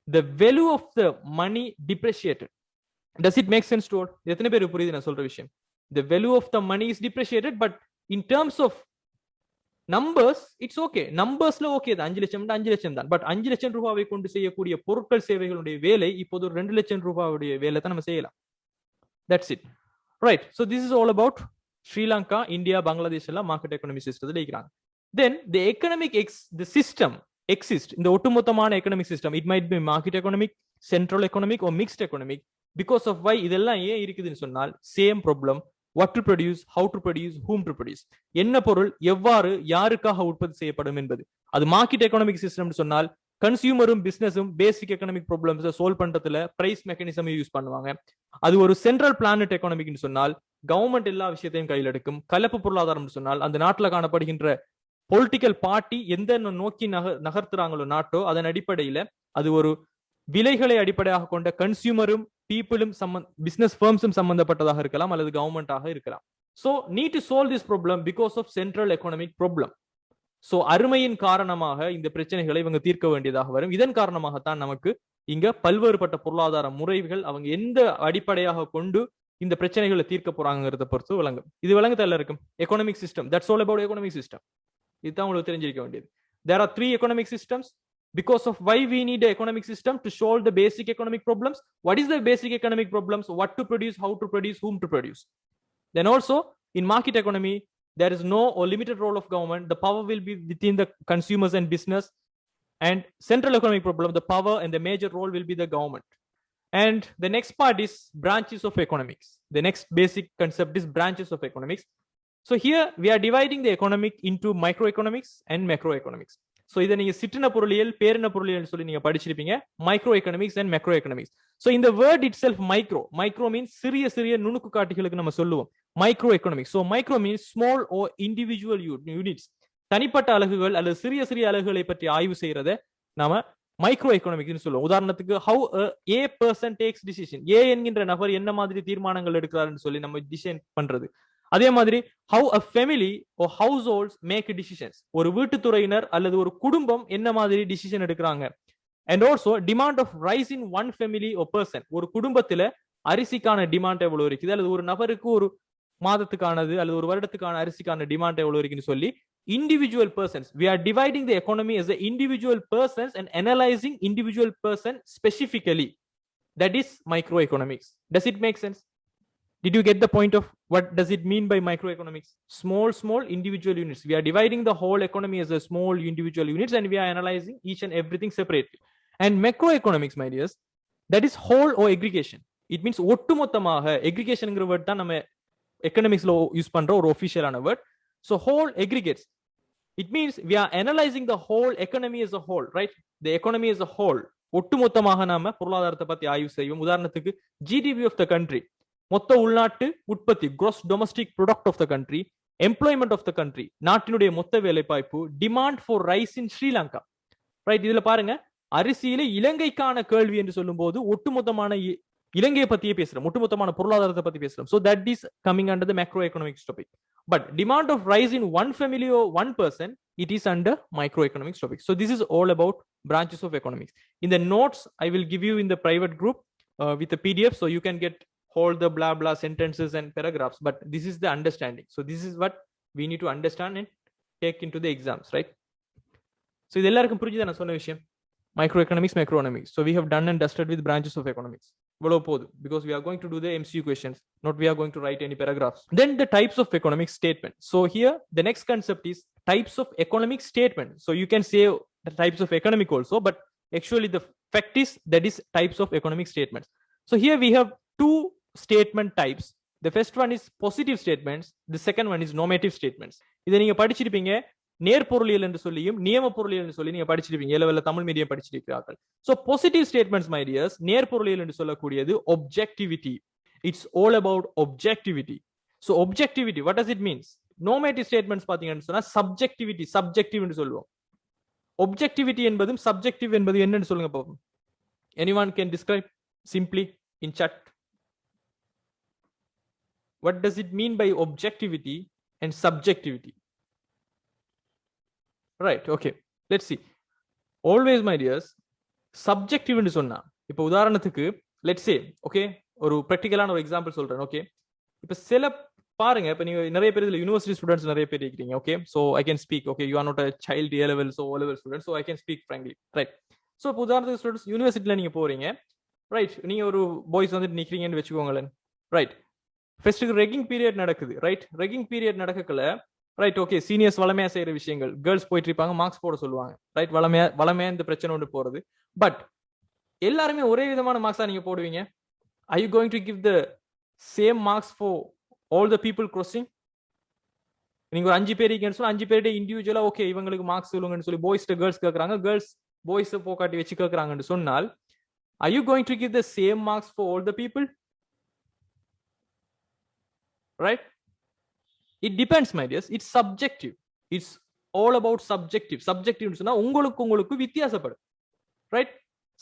the value of the money depreciated. Does it make sense to all? எத்தனை பேருக்கு புரியுது நான் சொல்ற விஷயம்? The value of the money is depreciated, but in terms of numbers it's okay. நம்பர்ஸ்ல ஓகே தான், 5 லட்சம் 5 லட்சம் தான். பட் 5 லட்சம் ரூபாவை கொண்டு செய்யக்கூடிய பொருட்கள் சேவைகளுடைய வேலை இப்போது ஒரு 2 லட்சம் ரூபாவுடைய வேலை தான் நம்ம செய்யலாம். That's it. Right. So this is all about Sri Lanka, India, Bangladesh எல்லாம் மார்க்கெட் எக்கனாமி சிஸ்டத்துல இருக்கிறாங்க. Then the economic the system exists. இந்த ஒட்டுமொத்தமான economic system, it might be market economic, central economic or mixed economic. Because of why இதெல்லாம் ஏன் இருக்குதுன்னு சொன்னால், same problem. What to produce, how to produce, whom to produce. என்ன பொருள் எவ்வாறு யாருக்காக உற்பத்தி செய்யப்படும் என்பது. அது மார்க்கெட் எக்கனாமிக் சிஸ்டம் சொன்னால், கன்சியூமரும் பிசினஸும் பேசிக் எக்கனாமிக் ப்ராப்ளம்ஸை சால்வ் பண்றதுல பிரைஸ் மெக்கானிசம் யூஸ் பண்ணுவாங்க. அது ஒரு சென்ட்ரல் பிளானட் எக்கனாமிக்னு சொன்னால், கவர்மெண்ட் எல்லா விஷயத்தையும் கையில் எடுக்கும். கலப்பு பொருளாதாரம் சொன்னால், அந்த நாட்டில் காணப்படுகின்ற பொலிட்டிக்கல் பார்ட்டி எந்த நோக்கி நகர்த்துறாங்களோ நாட்டோ, அதன் அடிப்படையில அது ஒரு விலைகளை அடிப்படையாக கொண்ட கன்சியூமரும் பீப்புளும் பிசினஸ் ஃபர்ம்ஸும் சம்பந்தப்பட்டதாக இருக்கலாம் அல்லது கவர்மெண்டாக இருக்கலாம். So need to solve this problem because of central economic problem. So அருமையின் காரணமாக இந்த பிரச்சனைகளை இவங்க தீர்க்க வேண்டியதாக வரும். இதன் காரணமாகத்தான் நமக்கு இங்க பல்வேறுபட்ட பொருளாதார முறைகள் அவங்க எந்த அடிப்படையாக கொண்டு இந்த பிரச்சனைகளை தீர்க்க போறாங்கிறத பொறுத்து விளங்கும். இது விளங்குதல்ல இருக்கும் economic system. That's all about economic system. இதுதான் உங்களுக்கு தெரிஞ்சிருக்க வேண்டியது. There are 3 economic systems. Because of why we need an economic system to solve the basic economic problems. What is the basic economic problems? What to produce, how to produce, whom to produce. Then also in market economy, there is no or limited role of government. The power will be within the consumers and business. And central economic problem, the power and the major role will be the government. And the next part is branches of economics. The next basic concept is branches of economics. So here we are dividing the economic into microeconomics and macroeconomics. So இதை நீங்க சிற்றின பொருளியல் பேரின பொருளியல் சொல்லி நீங்க படிச்சிருப்பீங்க. Microeconomics and macroeconomics. So இந்த word itself micro means சிறிய சிறிய நுணுக்கு காட்டிகளுக்கு நம்ம சொல்லுவோம் microeconomics. So micro means small or individual units, தனிப்பட்ட அலகுகள் அல்லது சிறிய சிறிய அலகுகளை பற்றி ஆய்வு செய்யறத நாம மைக்ரோ எக்கனாமிக்ஸ் சொல்லுவோம். உதாரணத்துக்கு how a person takes decision, A என்கின்ற நபர் என்ன மாதிரி தீர்மானங்கள் எடுக்கிறாருன்னு சொல்லி நம்ம டிசிஷன் பண்றது. அதே மாதிரி how a family or households make decisions, ஒரு வீட்டுத்துறையினர் அல்லது ஒரு குடும்பம் என்ன மாதிரி டிசிஷன் எடுக்கிறாங்க. and also demand of rise in one family or person, ஒரு குடும்பத்துல அரிசிக்கான டிமாண்ட் எவ்வளவு இருக்குது அல்லது ஒரு நபருக்கு ஒரு மாதத்துக்கானது அல்லது ஒரு வருடத்துக்கான அரிசிக்கான டிமாண்ட் எவ்வளவு இருக்குன்னு சொல்லி individual persons, we are dividing the economy as a individual persons and analyzing individual person specifically. That is microeconomics. Does it make sense? Did you get the point of what does it mean by microeconomics? Small individual units. We are dividing the whole economy as a small individual units and we are analyzing each and everything separately. And macroeconomics, my dears, that is whole or aggregation. It means ஒட்டுமொத்தமாக. aggregationங்கிற word தான் நம்ம எக்கனாமிக்ஸ்ல use பண்ற ஒரு ஒபிஷியலான word. So whole aggregates. It means we are analyzing the whole economy as a whole, right? The economy as a whole. ஒட்டுமொத்தமாக நாம பொருளாதாரத்தை பத்தி ஆய்வு செய்வோம். உதாரணத்துக்கு GDP of the country, மொத்த உள்நாட்டு உற்பத்தி, gross domestic product of the country, employment of the country, நாட்டினுடைய மொத்த வேலைவாய்ப்பு, demand for rice in Sri Lanka. Right, இதுல பாருங்க அரிசியில இலங்கைக்கான கேள்வி என்று சொல்லும் போது ஒட்டுமொத்தமான இலங்கையை பத்தியே பேசுறோம், ஒட்டுமொத்தமான பொருளாதாரத்தை பத்தி பேசுறோம். So that is coming under the macroeconomics topic. But demand of rice in one family or one person, it is under microeconomics topic. So this is all about branches of economics. In the notes I will give you in the private group with a PDF, so you can get all the blah blah sentences and paragraphs, but this is the understanding. So this is what we need to understand and take into the exams, right? So இது எல்லாருக்கும் புரிஞ்சுதா நான் சொன்ன விஷயம்? Microeconomics, macroeconomics. So we have done and dusted with branches of economics. இவ்வளவு போதும், because we are going to do the MCQ questions, not we are going to write any paragraphs. Then the types of economic statement. So here the next concept is types of economic statement. So you can say the types of economic also, but actually the factis, that is types of economic statements. So here we have two statement types. The first one is positive statements, the second one is normative statements. இதை நீங்க படிச்சிருப்பீங்க, நேர்பொருளியல் என்று சொல்லியும் நியம பொருளியல் என்று சொல்லி நீங்க படிச்சிருப்பீங்க, ஏலவெல்ல தமிழ் மீடியம் படிச்சிருக்கிறார்கள். So positive statements, my dears, நேர்பொருளியல் என்று சொல்லக்கூடியது objectivity. It's all about objectivity. So objectivity, what does it mean? Normative statements பாத்தீங்கன்னு சொன்னா subjectivity, subjective என்று சொல்லுவோம். Objectivity என்பதும் subjective என்பது என்னன்னு சொல்லுங்க பாப்போம். Anyone can describe simply in chat? What does it mean by objectivity and subjectivity? Right, okay, let's see. Always, my dears, subjective என்று சொன்னா, இப்போ உதாரணத்துக்கு let's say, okay, ஒரு practicalaன ஒரு எக்ஸாம்பிள் சொல்றேன். ஓகே, இப்போ சில பாருங்க, இப்போ நீங்க நிறைய பேர் இதுல யூனிவர்சிட்டி ஸ்டூடெண்ட்ஸ் நிறைய பேர் இருக்கீங்க. Okay, so I can speak. Okay, you are not a child A level, so O level student, so I can speak frankly, right? So இப்போ உதாரணத்துக்கு ஸ்டூடெண்ட்ஸ் யூனிவர்சிட்டில நீங்க போறீங்க, ரைட்? நீங்க ஒரு பாய்ஸ் வந்து நிக்கிறீங்கன்னு வெச்சுக்கோங்களேன், ரைட்? ஃபர்ஸ்ட் ரெகிங் பீரியட் நடக்குது, ரைட்? ரெகிங் பீரியட் நடக்கல, ரைட்? ஓகே, சீனியர்ஸ் வளமையா செய்யற விஷயங்கள், கேர்ள்ஸ் போயிட்டு இருப்பாங்க, மார்க்ஸ் போட சொல்லுவாங்க, ரைட்? வளமையா இந்த பிரச்சனை ஒன்று போறது. பட் எல்லாருமே ஒரே விதமான மார்க்ஸா நீங்க போடுவீங்க? Are you going to give the same marks for all the people crossing? நீங்க ஒரு 5 பேர் இருக்கீங்கன்னு சொன்னா 5 பேர்ட்ட இண்டிவிஜுவலா ஓகே இவங்களுக்கு மார்க்ஸ் சொல்லுங்கன்னு சொல்லி பாய்ஸ்ட்ட கேர்ள்ஸ் கேக்குறாங்க, கேர்ள்ஸ் பாய்ஸ் போகாட்டி வச்சு கேக்குறாங்கன்னு சொன்னால், are you going to give the same marks for all the people? Right? It depends, my dears. It's subjective. It's all about subjective. Subjective சொன்னா உங்களுக்கு வித்தியாசப்படும், ரைட்?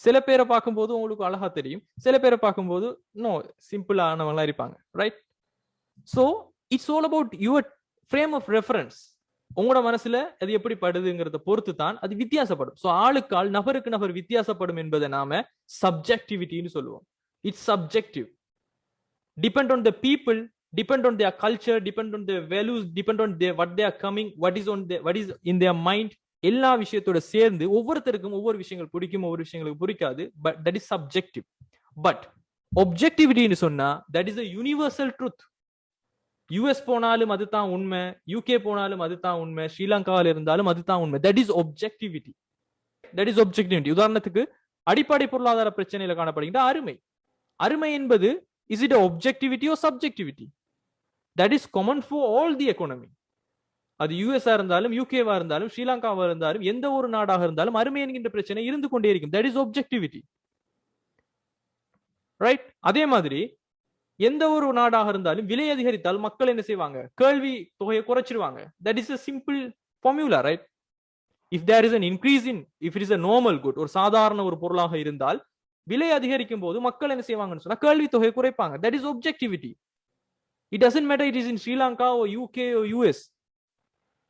சில பேரை பார்க்கும்போது உங்களுக்கு அழகா தெரியும், சில பேரை பார்க்கும்போது நோ சிம்பிளானவங்களா இருப்பாங்க, right? So it's all about your frame of reference. உங்களோட மனசுல அது எப்படி படுதுங்கிறத பொறுத்து தான் அது வித்தியாசப்படும். ஸோ ஆளுக்கு ஆள், நபருக்கு நபர் வித்தியாசப்படும் என்பதை நாம சப்ஜெக்டிவிட்டின்னு சொல்லுவோம். It's subjective. Depend on the people, depend on their culture, depend on their values, depend on their what they are coming, what is in their mind. எல்லா விஷயத்தோட சேர்ந்து ஒவ்வொருத்தருக்கும் ஒவ்வொரு விஷயங்கள் பிடிக்கும், ஒவ்வொரு விஷயங்களுக்கு பிடிக்காது. But that is subjective. But ஒப்ஜெக்டிவிட்டின்னு சொன்னா that is a universal truth. US போனாலும் அதுதான் உண்மை, யூகே போனாலும் அதுதான் உண்மை, ஸ்ரீலங்காவில் இருந்தாலும் அதுதான் உண்மை. That is objectivity. That is objectivity. உதாரணத்துக்கு அடிப்படை பொருளாதார பிரச்சனையில காணப்படுகின்ற அருமை. அருமை என்பது is it a objectivity or subjectivity? That is common for all the economy. அது யூஎஸ்ஆ இருந்தாலும், யூகேவா இருந்தாலும், ஸ்ரீலங்காவா இருந்தாலும், எந்த ஒரு நாடாக இருந்தாலும் அருமை என்கின்ற பிரச்சனை இருந்து கொண்டே இருக்கும். That is objectivity. ரைட்? அதே மாதிரி எந்த ஒரு நாடாக இருந்தாலும் விலை அதிகரித்தால் மக்கள் என்ன செய்வாங்க? கேள்வி தொகையை குறைச்சிருவாங்க. That is a simple formula, right? If there is an increase in, if it is a normal good, ஒரு சாதாரண ஒரு பொருளாக இருந்தால் விலை அதிகரிக்கும் போது மக்கள் என்ன செய்வாங்கன்னு சொன்னா கேள்வி தொகை குறைப்பாங்க. That is objectivity. It doesn't matter it is in Sri Lanka or UK or US.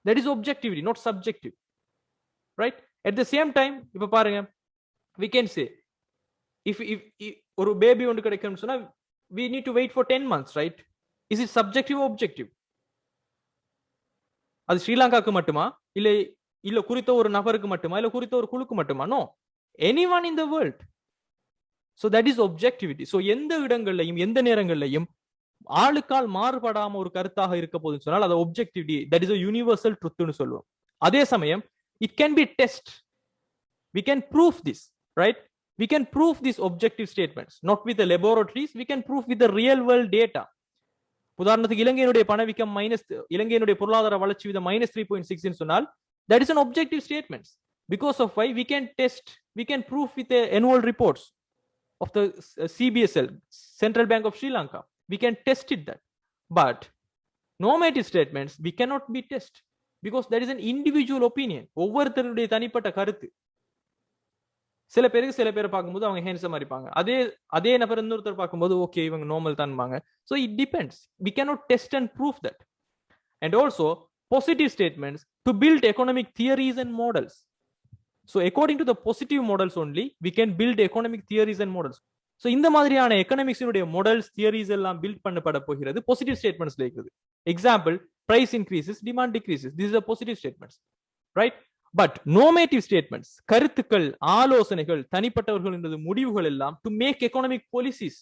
That is objectivity, not subjective. Right? At the same time, இப்ப பாருங்க, we can say if ஒரு பேபி ஒன்று கிடைக்கும்னு சொன்னா we need to wait for 10 months, right? Is it subjective or objective? அது ஸ்ரீலங்காக்கு மட்டுமா, இல்ல குறித்த ஒரு நபருக்கு மட்டுமா, இல்ல குறித்த ஒரு குழுக்கு மட்டுமா? No, anyone in the world. So that is objectivity. So எந்த இடங்கள்லையும் எந்த நேரங்கள்லையும் ஆளுக்கால் மாறுபடாம ஒரு கருத்தாக இருக்க போதுன்னு சொன்னால் அது objectivity. That is a universal truth னு சொல்லுவோம். அதே சமயம் it can be test. We can prove this, right? We can prove these objective statements not with the laboratories, we can prove with the real world data. உதாரணத்துக்கு இலங்கையினுடைய பணவீக்கம் இலங்கையினுடைய பொருளாதார வளர்ச்சி விகிதம் -3.6 ன்னு சொன்னால் that is an objective statement. Because of why we can test, we can prove with the annual reports of the CBSL, Central Bank of Sri Lanka. We can test it that. But normative statements we cannot be test because that is an individual opinion. ஒவ்வொருத்தருடைய தனிப்பட்ட கருத்து. சில பேரை பார்க்கும்போது அவங்க ஹேண்ட்ஸமா இருப்பாங்க, அதே நபர் இன்னொருத்தர் பார்க்கும்போது ஓகே இவங்க normal தான்பாங்க. So it depends. We cannot test and prove that. And also positive statements to build economic theories and models. So according to the positive models only we can build economic theories and models. So இந்த மாதிரியான எகனாமிக்ஸினுடைய models theories எல்லாம் build பண்ணப்பட போகிறது positive ஸ்டேட்மெண்ட்ஸ்ல இருக்குது. Example, price increases, demand decreases. These are positive statements, right? But normative statements, கருத்துக்கள், ஆலோசனைகள், தனிப்பட்டவர்களின் முடிவுகள் எல்லாம் to make economic policies,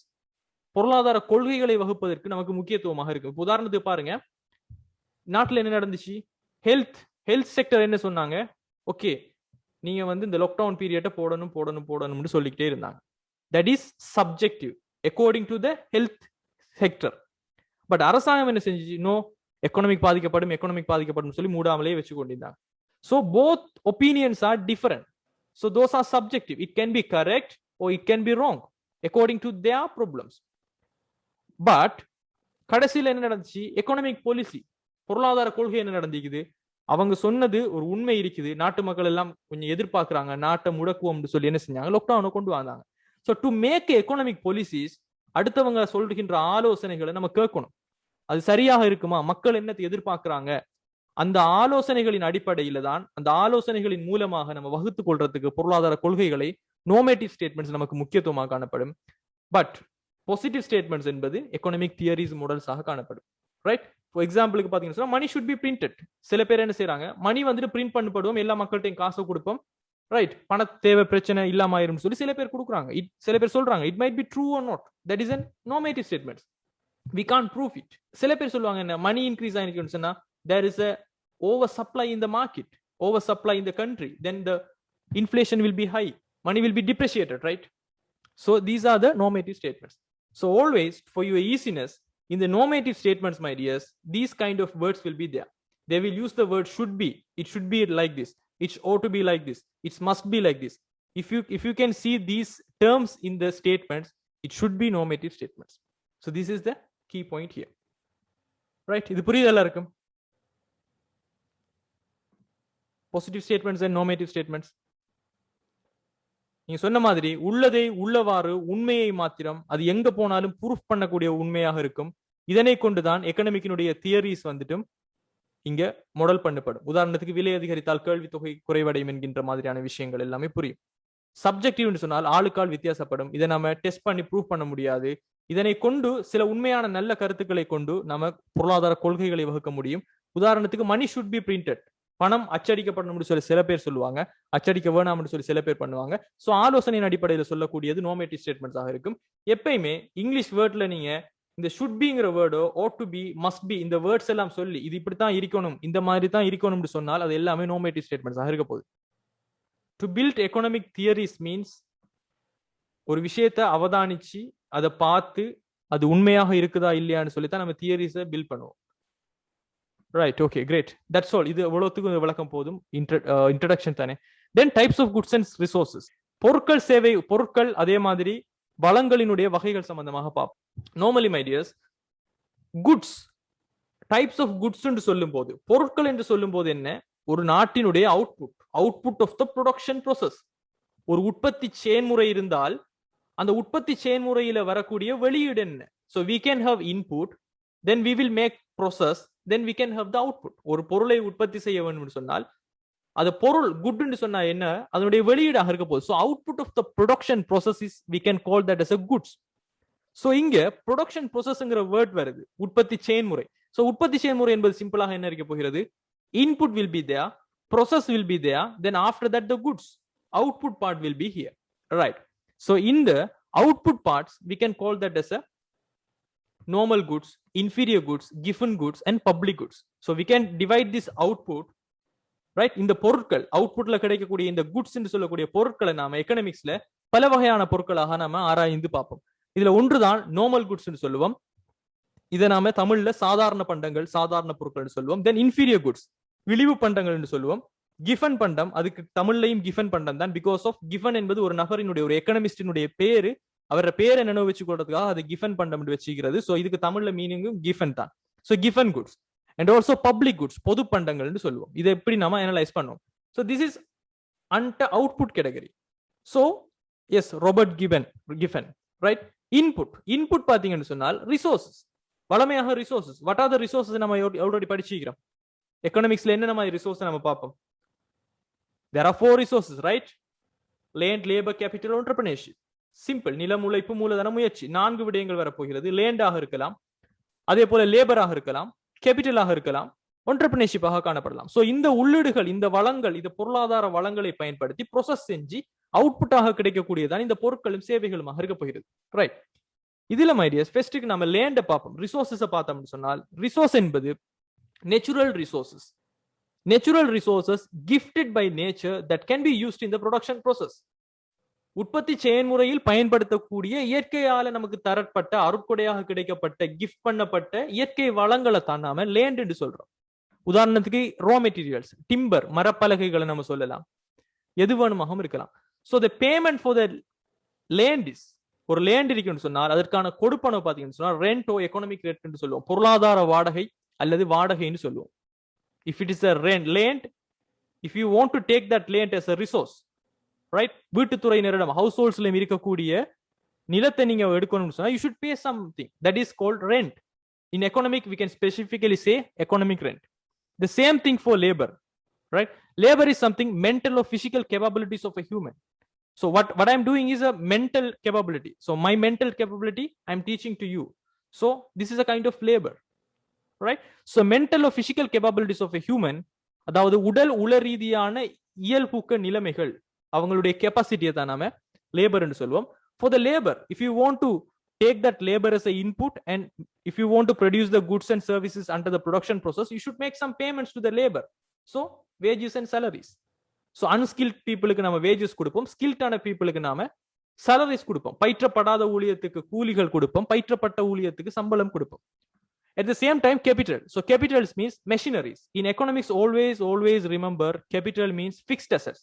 பொருளாதார கொள்கைகளை வகுப்பதற்கு நமக்கு முக்கியத்துவமாக இருக்கு. உதாரணத்துக்கு பாருங்க, நாட்டில் என்ன நடந்துச்சு? ஹெல்த் செக்டர் என்ன சொன்னாங்க? ஓகே நீங்க வந்து இந்த லாக்டவுன் பீரியட்டை போடணும்னு சொல்லிக்கிட்டே இருந்தாங்க. That is subjective according to the health sector. But அரசாங்கம் என்ன செஞ்சு, நோ, எக்கனாமிக் பாதிக்கப்படும் சொல்லி மூடாமலே வச்சு கொண்டிருந்தாங்க. So both opinions are different. So those are subjective. It can be correct or it can be wrong according to their problems. But கடைசியில் என்ன நடந்துச்சு? எக்கனாமிக் பாலிசி, பொருளாதார கொள்கை என்ன நடந்துக்குது? அவங்க சொன்னது ஒரு உண்மை இருக்குது, நாட்டு மக்கள் எல்லாம் கொஞ்சம் எதிர்பார்க்கிறாங்க, நாட்டை முடக்குவோம்னு சொல்லி என்ன செஞ்சாங்க, லாக்டவுனை கொண்டு வந்தாங்க. So to make economic policies, அடுத்தவங்க சொல்கின்ற ஆலோசனைகளை நம்ம கேட்கணும். அது சரியாக இருக்குமா, மக்கள் என்னத்தை எதிர்பார்க்கிறாங்க, அந்த ஆலோசனைகளின் அடிப்படையில தான், அந்த ஆலோசனைகளின் மூலமாக நம்ம வகுத்துக் கொள்றதுக்கு பொருளாதார கொள்கைகளை, நோமேட்டிவ் ஸ்டேட்மெண்ட்ஸ் நமக்கு முக்கியத்துவமாக காணப்படும். பட் பாசிட்டிவ் ஸ்டேட்மெண்ட்ஸ் என்பது எக்கனாமிக் தியரிஸ் மாடல்ஸாக காணப்படும். ரைட்? ஃபார் எக்ஸாம்பிளுக்கு பாத்தீங்கன்னா மணி ஷுட் பி பிரிண்டட். சில பேர் என்ன செய்யறாங்க, மணி வந்துட்டு பிரிண்ட் பண்ணப்படுவோம், எல்லா மக்கள்கிட்டையும் காசை கொடுப்போம், ரைட், பண தேவை பிரச்சனை இல்லாம ஆயிரும் சொல்லி சில பேர் கொடுக்குறாங்க. சில பேர் சொல்றாங்க it might be true or not. That is an normative statements. we can't prove it. சில பேர் சொல்லுவாங்க என்ன, மணி இன்க்ரீஸ் ஆயிருக்குன்னு சொன்னா there is a oversupply in the market, oversupply in the country, then the inflation will be high, money will be depreciated, right? So these are the normative statements. So always, for your easiness, in the normative statements, my dears, these kind of words will be there. They will use the word should be, it should be like this, it ought to be like this, it must be like this. If you can see these terms in the statements, it should be normative statements. So this is the key point here, right? இது புரியுதா எல்லாருக்கும்? Positive statements and normative statements. நீங்க சொன்ன மாதிரி உள்ளதை உள்ளவாறு, உண்மையை மாத்திரம் அது எங்க போனாலும் ப்ரூஃப் பண்ணக்கூடிய உண்மையாக இருக்கும். இதனை கொண்டுதான் எக்கனாமிக்கினுடைய தியரிஸ் வந்துட்டும் இங்க மாடல் பண்ணப்படும். உதாரணத்துக்கு விலை அதிகரித்தால் கேள்வி தொகை குறைவடையும் என்கின்ற மாதிரியான விஷயங்கள் எல்லாமே புரியும். சப்ஜெக்டிவ்னு சொன்னால் ஆளுக்கால் வித்தியாசப்படும். இதை நம்ம டெஸ்ட் பண்ணி ப்ரூவ் பண்ண முடியாது. இதனை கொண்டு சில உண்மையான நல்ல கருத்துக்களை கொண்டு நம்ம பொருளாதார கொள்கைகளை வகுக்க முடியும். உதாரணத்துக்கு மணி ஷுட் பி பிரிண்டட், பணம் அச்சடிக்கப்படணும்னு சொல்லி சில பேர் சொல்லுவாங்க, அச்சடிக்க வேணாம்னு சொல்லி சில பேர் பண்ணுவாங்க. ஸோ ஆலோசனையின் அடிப்படையில் சொல்லக்கூடியது நோமேட்டிவ் ஸ்டேட்மெண்ட்ஸாக இருக்கும். எப்பயுமே இங்கிலீஷ் வேர்ட்ல நீங்க இந்த ஷுட் பிங்கிற வேர்டோ, ought to be, must be, இந்த வேர்ட்ஸ் எல்லாம் சொல்லி இது இப்படித்தான் இருக்கணும், இந்த மாதிரி தான் இருக்கணும்னு சொன்னால் அது எல்லாமே நோமேட்டிவ் ஸ்டேட்மெண்ட்ஸாக இருக்க போகுது. To build economic theories means ஒரு விஷயத்தை அவதானிச்சு அதை பார்த்து அது உண்மையாக இருக்குதா இல்லையான்னு சொல்லித்தான் நம்ம தியரிஸை பில்ட் பண்ணுவோம். Right, okay, great, that's all. இது எவ்வளவுத்துக்கும் விளக்கம் போதும், இன்ட்ரடக்ஷன் தானே. Then types of goods and resources, பொருட்கள், சேவை பொருட்கள், அதே மாதிரி வளங்களினுடைய வகைகள் சம்பந்தமாக பார்ப்போம். Normally my dears, goods, types of goods என்று சொல்லும் போது, பொருட்கள் என்று சொல்லும் போது என்ன, ஒரு நாட்டினுடைய output of the production process. ஒரு உற்பத்தி செயல்முறை இருந்தால் அந்த உற்பத்தி செயல்முறையில வரக்கூடிய வெளியீடு என்ன? So we can have input, then we will make process, then we can have the output. ஒரு பொருளை உற்பத்தி செய்ய வேண்டும் சொன்னால் அது பொருள் குட் என்று சொன்னா என்ன, அதனுடைய வெளியீடாக இருக்க போகுது. So output of the production process is, we can call that as a goods. So இங்க production processங்கிற வேர்ட் வருது, உற்பத்தி செயல்முறை. So உற்பத்தி செயல்முறை என்பது சிம்பிளாக என்ன இருக்க போகிறது, input will be there, process will be there, then after that the goods, output part will be here, right? So in the output parts, we can call that as a normal goods, inferior goods, given goods and public goods. So we can divide this output, right? இந்த பொருட்கள், அவுட்புட்ல கிடைக்கக்கூடிய இந்த goods என்று சொல்லக்கூடிய பொருட்களை நாம எக்கனாமிக்ஸ்ல பல வகையான பொருட்களாக நாம ஆராய்ந்து பார்ப்போம். இதுல ஒன்றுதான் நார்மல் குட்ஸ் என்று சொல்லுவோம். இதை நாம தமிழ்ல சாதாரண பண்டங்கள், சாதாரண பொருட்கள் சொல்லுவோம். தென் இன்ஃபீரியர் குட்ஸ், விளிவு பண்டங்கள் என்று சொல்லுவோம். கிஃபன் பண்டம், அதுக்கு தமிழ்லையும் கிஃபன் பண்டம் தான். பிகாஸ் ஆஃப் கிஃபன் என்பது ஒரு நபரினுடைய, ஒரு எக்கனாமிஸ்டினுடைய பேரு, அவர பேரை நினைவு வச்சு கொடுறதுக்காக அது கிஃபன் பண்டம் வச்சுக்கிறது. சோ இதுக்கு தமிழ்ல மீனிங்கும் கிஃபன் தான். So Giffen goods and also public goods, பொது பண்டங்கள் சொல்லுவோம். இதை எப்படி நாம அனலைஸ் பண்ணுவோம். So this is under output category. So yes, Robert Giffen, right. Input பாத்தீங்கன்னு சொன்னால் ரிசோர்சஸ், வளமையாக resources. What are the resources நம்ம ஆல்ரெடி படிச்சிக்கிறோம். எக்கனாமிக்ஸ்ல என்ன நம்ம ரிசோர்ஸ் நம்ம பார்ப்போம். There are 4 resources, right? Land, labor, capital, entrepreneurship. Simple. நிலம், உழைப்பு, மூலதன, முயற்சி. 4 விடயங்கள் வரப்போகிறது. லேண்டாக இருக்கலாம், அதே போல லேபராக இருக்கலாம், கேபிட்டலாக இருக்கலாம், entrepreneurship-ஆக காணப்படலாம். சோ இந்த உள்ளீடுகள், இந்த வளங்கள், இந்த பொருளாதார வளங்களை பயன்படுத்தி ப்ராசஸ் செஞ்சு அவுட்புட்டாக கிடைக்கக்கூடியதான் இந்த பொருட்களும் சேவைகளுமாக இருக்க போகிறது, ரைட்? இதுல மை டியர்ஸ், ஃபர்ஸ்ட்டுக்கு நம்ம லேண்டை பார்ப்போம். ரிசோர்சஸை பார்த்தோம்னு சொன்னால், ரிசோர்ஸ் என்பது natural resources. natural resources gifted by nature that can be used in the production process. உற்பத்தி செயல்முறையில் பயன்படுத்தக்கூடிய இயற்கையால நமக்கு தரப்பட்ட அருட்கொடையாக கிடைக்கப்பட்ட கிஃப்ட் பண்ணப்பட்ட இயற்கை வளங்களை தான் நாம லேண்ட் என்று சொல்றோம். உதாரணத்துக்கு ரா மெட்டீரியல்ஸ், டிம்பர், மரப்பலகைகளை நம்ம சொல்லலாம், எது வேணுமாகவும் இருக்கலாம். So the payment for the land is, ஒரு லேண்ட் இருக்குன்னு சொன்னால் அதற்கான கொடுப்பனவு பார்த்தீங்கன்னு சொன்னால் ரெண்ட் ஓ எக்கனாமிக் ரேட் என்று சொல்லுவோம், பொருளாதார வாடகை அல்லது வாடகைன்னு சொல்லுவோம். If it is a rent land, if you want to take that land as a resource, right, வீட்டுத்துறையினரிடம் ஹவுஸ் ஹோல்ட்ஸ்ல இருக்கக்கூடிய நிலத்தை நீங்க எடுக்கணும்னு சொன்னா you should pay something that is called rent. In economic we can specifically say economic rent. The same thing for labor, right? Labor is something mental or physical capabilities of a human. So what I'm doing is a mental capability. So my mental capability I'm teaching to you. So this is a kind of labor, right? So mental or physical capabilities of a human, அதாவது உடல் உள ரீதியான இயல்புக்க நிலைமைகள், அவங்களுடைய கெப்பாசிட்டியை தான் நாம labour என்று சொல்லுவோம். For the labor, if you want to take that labor as a input and if you want to produce the goods and services under the production process, you should make some payments to the labor. So wages and salaries. So unskilled peopleக்கு நாம wages கொடுப்போம், skilled ஆன peopleக்கு நாம salaries கொடுப்போம். பயிற்றப்படாத ஊழியத்துக்கு கூலிகள் கொடுப்போம், பயிற்றப்பட்ட ஊழியத்துக்கு சம்பளம் கொடுப்போம். At the same time, capital. So capital means machineries. In economics, always remember capital means fixed assets,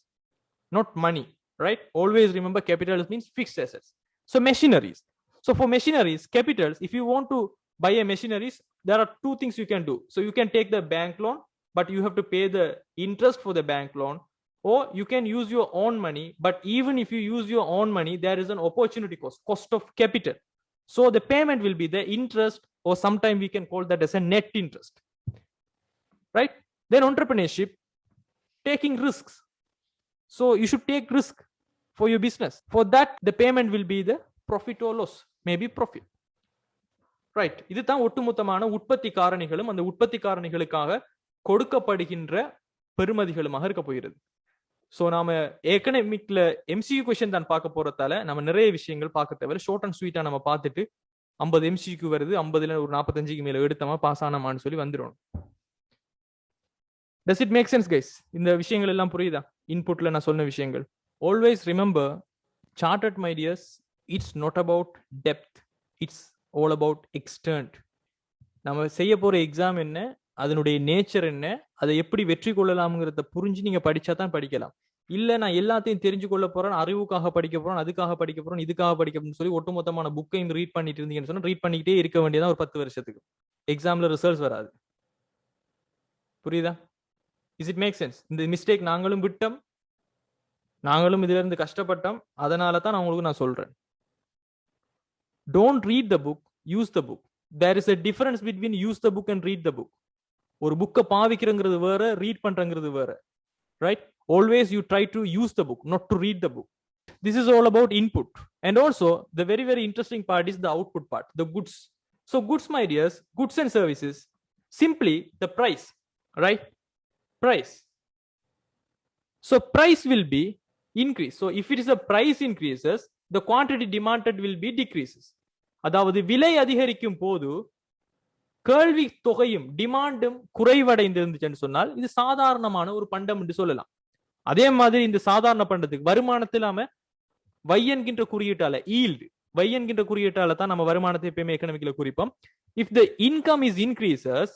not money, right? Always remember capital means fixed assets. So machineries. So for machineries, capitals, if you want to buy a machineries, there are two things you can do. So you can take the bank loan, but you have to pay the interest for the bank loan, or you can use your own money. But even if you use your own money, there is an opportunity cost of capital. So the payment will be the interest, or sometimes we can call that as a net interest, right? Then entrepreneurship, taking risks. So you should take risk for your business. For that, the payment will be the profit or loss, maybe profit, right? இதுதான் ஒட்டுமொத்தமான உற்பத்தி காரணிகளும் அந்த உற்பத்தி காரணிகளுக்காக கொடுக்கப்படுகின்ற பெறுமதிகளுமாக இருக்க போகிறது. So நாம எக்கனாமிக்ல MCU question தான் பார்க்க போறதால நம்ம நிறைய விஷயங்கள் பார்க்க தேவை. ஷார்ட் அண்ட் ஸ்வீட்டா நம்ம பார்த்துட்டு 50 எம்சிக்கு வருது, 50ல ஒரு 45க்கு மேல எடுத்தமா பாஸ் ஆனமான்னு சொல்லி வந்துடும். Does it make sense, guys? இந்த விஷயங்கள் எல்லாம் புரியுதா? இன்புட்ல நான் சொன்ன விஷயங்கள். Always remember, chartered my dears, it's not about depth, it's all about extent. நம்ம செய்ய போற எக்ஸாம் என்ன, அதனுடைய நேச்சர் என்ன, அதை எப்படி வெற்றி கொள்ளலாம்ங்கிறத புரிஞ்சு நீங்க படிச்சா தான் படிக்கலாம். இல்ல நான் எல்லாத்தையும் தெரிஞ்சு கொள்ள போறேன், அறிவுக்காக படிக்க போறேன், அதுக்காக படிக்க போறேன், இதுக்காக படிக்கணும்னு சொல்லி ஒட்டுமொத்தமான புக்கையும் ரீட் பண்ணிட்டு இருந்தீங்கன்னு சொன்னா ரீட் பண்ணிக்கிட்டே இருக்க வேண்டியதான் ஒரு 10 வருஷத்துக்கு. எக்ஸாம்ல ரிசல்ட்ஸ் வராது. புரியுதா? Is it make sense? இந்த மிஸ்டேக் நாங்களும் விட்டோம், நாங்களும் இதுல இருந்து கஷ்டப்பட்டோம். அதனால தான் நான் சொல்றேன், don't read the book, use the book. There is a difference between use the book and read the book. ஒரு புக்கை பாவிக்கிறங்கிறது வேற, ரீட் பண்றங்கிறது வேற, right? Always you try to use the book, not to read the book. This is all about input. And also the very interesting part is the output part, the goods. So goods, my dears, goods and services, simply the price, right? Price. So price will be increase. So if it is a price increases, the quantity demanded will be decreases. அதாவது விலை அதிகரிக்கும் போது கேள்வி தொகையும் டிமாண்டும் குறைவடைந்திருந்துச்சுன்னு சொன்னால் இது சாதாரணமான ஒரு பண்டம் என்று சொல்லலாம். அதே மாதிரி இந்த சாதாரண பண்டத்துக்கு வருமானத்தில் நாம வை என்கின்ற குறியீட்டால, ஈல்டு, வை என்கின்ற குறியீட்டால தான் நம்ம வருமானத்தை எப்பயுமே எக்கனாமிக்ல குறிப்போம். If the income is increases,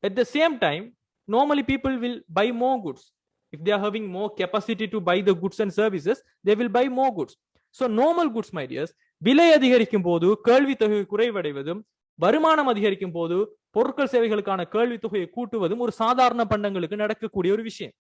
at the same time normally people will buy more goods. If they are having more capacity to buy the goods and services, they will buy more goods. So normal goods, my dears, விலை அதிகரிக்கும் போது கேள்வி தொகை குறைவடைவதும், வருமானம் அதிகரிக்கும் போது பொருட்கள் சேவைகளுக்கான கேள்வி தொகையை கூட்டுவதும் ஒரு சாதாரண பண்டங்களுக்கு நடக்கக்கூடிய ஒரு விஷயம்.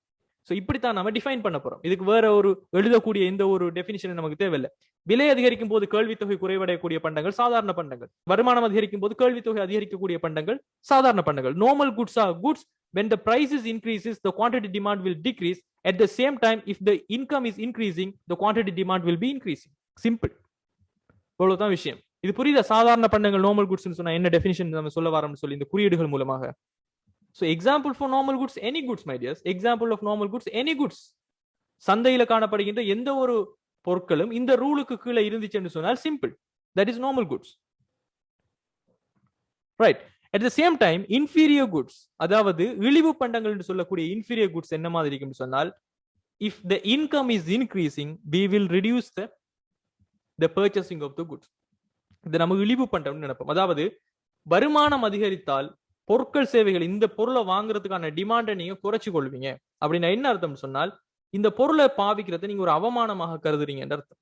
ஸோ இப்படித்தான் நம்ம டிஃபைன் பண்ண போறோம். இதுக்கு வேற ஒரு எழுதக்கூடிய எந்த ஒரு டெபினிஷன் நமக்கு தேவையில்லை. விலை அதிகரிக்கும் போது கேள்வித்தொகை குறைவடையக்கூடிய பண்டங்கள் சாதாரண பண்டங்கள், வருமானம் அதிகரிக்கும் போது கேள்வித்தொகை அதிகரிக்கக்கூடிய பண்டங்கள் சாதாரண பண்டங்கள். Normal goods are goods when the prices increases, the quantity demand will decrease. At the same time, if the income is increasing, the quantity demand will be increasing. Simple. அவ்வளவுதான் விஷயம். இது புரியுதா? சாதாரண பண்டங்கள் நார்மல் குட்ஸ் சொன்னா என்ன definition நம்ம சொல்ல வரோம்னு சொல்லி இந்த குறியீடுகள் மூலமாக. So example for normal goods, any goods, my dears. Example of normal goods, any goods. சந்தையில காணப்படுகின்ற எந்த ஒரு பொருட்களும் இந்த ரூலுக்கு கீழே இருந்துச்சுன்னு சொன்னால் simple, that is normal goods, right? At the same time, inferior goods, அதாவது இழிவு பண்டங்கள் என்று சொல்லக்கூடிய inferior goods என்ன மாதிரி இருக்குன்னு சொன்னால், if the income is increasing, we will reduce the purchasing of the goods. இது நம்ம இழிவு பண்டம்னு நினைப்போம். அதாவது வருமானம் அதிகரித்தால் பொருட்கள் சேவைகள் இந்த பொருளை வாங்குறதுக்கான டிமாண்டை நீங்க குறைச்சு கொள்வீங்க. அப்படின்னா என்ன அர்த்தம் சொன்னால், இந்த பொருளை பாவிக்கிறத நீங்க ஒரு அவமானமாக கருதுறீங்க என்ற அர்த்தம்.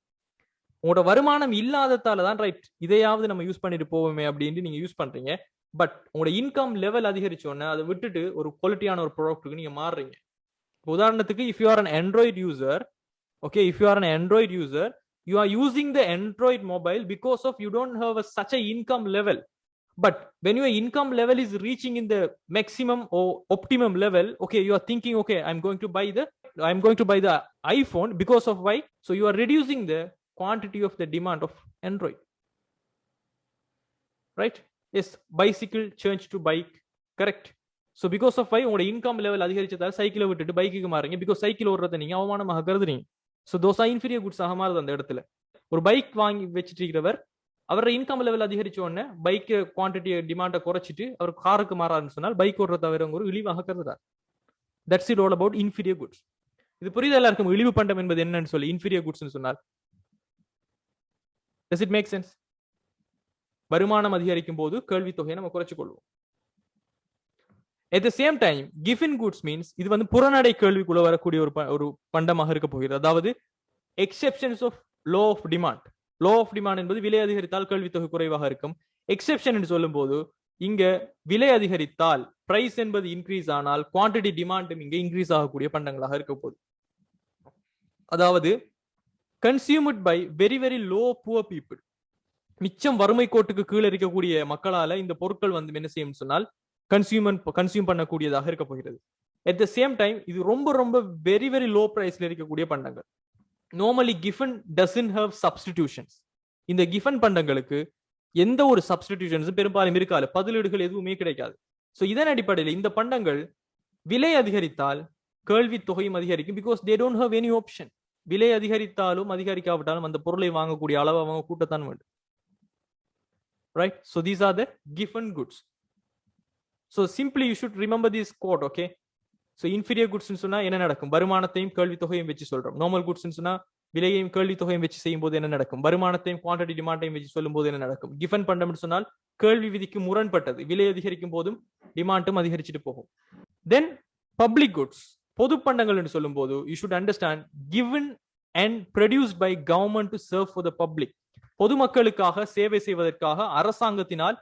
உங்களோட வருமானம் இல்லாததால தான் ரைட் இதையாவது நம்ம யூஸ் பண்ணிட்டு போவோமே அப்படின்னு நீங்க யூஸ் பண்றீங்க. பட் உங்களோட இன்கம் லெவல் அதிகரிச்சோன்னே அதை விட்டுட்டு ஒரு குவாலிட்டியான ஒரு ப்ராடக்ட்டுக்கு நீங்க மாறுறீங்க. உதாரணத்துக்கு if you are an Android user, okay, if you are an Android user, you are using the Android mobile because of you don't have such a income level. But when your income level is reaching in the maximum or optimum level, okay, you are thinking, okay, I'm going to buy the iPhone because of why? So you are reducing the quantity of the demand of Android, right? Yes, bicycle change to bike, correct? So because of why உங்களோட income level அதிகரிச்சதால சைக்கிளை விட்டுட்டு பைக்குக்கு மாறுங்க. because cycle ஓடுறதை நீங்க அவமானமாக கருதுறீங்க. So those are inferior goods ஆக மாறுது அந்த இடத்துல. ஒரு பைக் வாங்கி வச்சுட்டு இருக்கிறவர் அவரோட இன்கம் லெவல் அதிகரிச்ச உடனே பைக் குவான்டிட்டியை டிமாண்டை குறைச்சிட்டு அவர் காருக்கு மாறாருன்னு சொன்னால் பைக் ஓடுற தவிர ஒரு இழிவாக கருதுறார். That's it all about inferior goods. இது புரியுது எல்லாருக்கும் இழிவு பண்டம் என்பது என்னன்னு சொல்லி இன்ஃபீரியர் குட்ஸ்னு சொன்னால்? Does it make sense? வருமானம் அதிகரிக்கும் போது கேள்வி தொகையை நம்ம குறைச்சு கொள்வோம். At the same time, given goods means இது வந்து புறநடை கேள்விக்குள்ள வரக்கூடிய ஒரு பண்டமாக இருக்க போகிறது. அதாவது exceptions of law of demand. Law of demand என்பது விலை அதிகரித்தால் கேள்வி தொகை குறைவாக இருக்கும். எக்ஸெப்ஷன் என்று சொல்லும் போது இங்க விலை அதிகரித்தால் பிரைஸ் என்பது இன்க்ரீஸ் ஆனால் குவான்டிட்டி டிமாண்டும் இங்க இன்க்ரீஸ் ஆகக்கூடிய பண்டங்களாக இருக்க போகுது. அதாவது consumed by very very low poor people, மிச்சம் வறுமை கோட்டுக்கு கீழே இருக்கக்கூடிய மக்களால இந்த பொருட்கள் வந்து என்ன செய்யும் சொன்னால் கன்சியூம் பண்ணக்கூடியதாக இருக்க போகிறது. அட் த சேம் டைம் இது ரொம்ப ரொம்ப வெரி வெரி லோ பிரைஸ்ல இருக்கக்கூடிய பண்டங்கள். Normally Giffen doesn't have substitutions. இந்த கிஃபன் பண்டங்களுக்கு எந்த ஒரு சப்ஸ்டிடியூஷன்ஸும் பெரும்பாலும் இருக்காது, பதிலீடுகள் எதுவுமே கிடைக்காது. ஸோ இதன் அடிப்படையில் இந்த பண்டங்கள் விலை அதிகரித்தால் கேள்வி தொகையும் அதிகரிக்கும். Because they don't have any option. விலை அதிகரித்தாலும் அதிகரிக்காவிட்டாலும் அந்த பொருளை வாங்கக்கூடிய அளவு அவங்க கூட்டத்தான் வேண்டும். Right? So these are the Giffen goods. So simply you should remember this quote, okay? So inferior goods சொன்னா என்ன நடக்கும்? வருமானத்தையும் கேள்வி தொகையும் வச்சு சொல்றோம். நார்மல் goods சொன்னா விலையையும் கேள்வி தொகையும் வச்சு செய்யும் போது என்ன நடக்கும்? வருமானத்தையும் குவான்டிட்டி டிமாண்டையும் வச்சு சொல்லும் போது என்ன நடக்கும்? கிஃபன் பண்டம் சொன்னால் கேள்வி விதிக்கு முரண்பட்டது. விலை அதிகரிக்கும் போதும் டிமாண்டும் அதிகரிச்சுட்டு போகும். தென் பப்ளிக் குட்ஸ், பொது பண்டங்கள் என்று சொல்லும் போது you should understand given and produced by government to serve for the public. பொதுமக்களுக்காக சேவை செய்வதற்காக அரசாங்கத்தினால்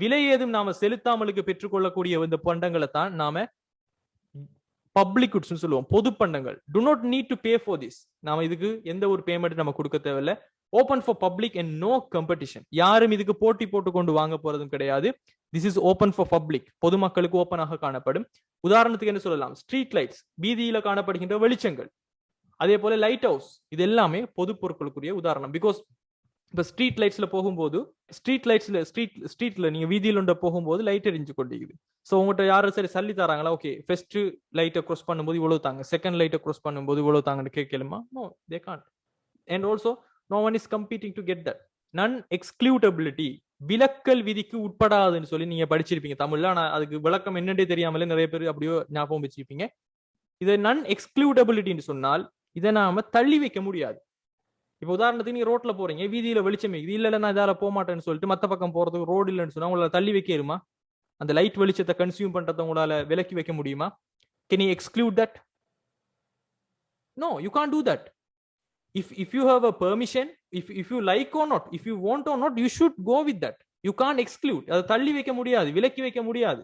விலை ஏதும் நாம செலுத்தாமலுக்கு பெற்றுக்கொள்ளக்கூடிய இந்த பண்டங்களை தான் நாம பப்ளிக் குட்ஸ் சொல்லுவோம், பொது பண்டங்கள். Do not need to pay for this. நாம இதுக்கு எந்த ஒரு பேமெண்ட் நம்ம கொடுக்க தேவையில்லை. Open for public and no competition. யாரும் இதுக்கு போட்டி போட்டு கொண்டு வாங்க போறதும் கிடையாது. This is open for public, பொதுமக்களுக்கு ஓப்பனாக காணப்படும். உதாரணத்துக்கு என்ன சொல்லலாம்? ஸ்ட்ரீட் லைட்ஸ், வீதியில காணப்படுகின்ற வெளிச்சங்கள், அதே போல லைட் ஹவுஸ், இது எல்லாமே பொது பொருட்களுக்குரிய உதாரணம். பிகாஸ் இப்போ ஸ்ட்ரீட் லைட்ஸ்ல போகும்போது ஸ்ட்ரீட்ல நீங்க வீதியில போகும்போது லைட் எரிஞ்சு கொண்டிருக்குது. ஸோ உங்கள்கிட்ட யாரும் சரி சல்லி தராங்களா? ஓகே, ஃபர்ஸ்ட் லைட்டை க்ராஸ் பண்ணும்போது இவ்வளவு தாங்க, செகண்ட் லைட்டை க்ராஸ் பண்ணும்போது இவ்வளவு தாங்கன்னு கேட்கலுமா? No, they can't. And also no one is competing to get that. Non excludability, விலக்கல் விதிக்கு உட்படாதுன்னு சொல்லி நீங்க படிச்சிருப்பீங்க தமிழ்ல. ஆனா அதுக்கு விளக்கம் என்னன்றே தெரியாமலே நிறைய பேர் அப்படியோ ஞாபகம் வச்சிருப்பீங்க. இதை நன் எக்ஸ்க்ளூடபிலிட்டின்னு சொன்னால் இதை நாம தள்ளி வைக்க முடியாது. இப்போ உதாரணத்துக்கு நீங்க ரோட்ல போறீங்க, வீதியில வெளிச்சம் இது இல்ல, நான் இதால போக மாட்டேன்னு சொல்லிட்டு மத்த பக்கம் போறதுக்கு ரோடு இல்லைன்னு சொன்னா உங்களால தள்ளி வைக்கணுமா? அந்த லைட் வெளிச்சத்தை கன்சியூம் பண்றதை உங்களால விலக்கி வைக்க முடியுமா? Can you exclude that? No, you can't do that. If you have a permission, if you like or not, if you want or not, you should go with that. You can't exclude. அதை தள்ளி வைக்க முடியாது, விலக்கி வைக்க முடியாது.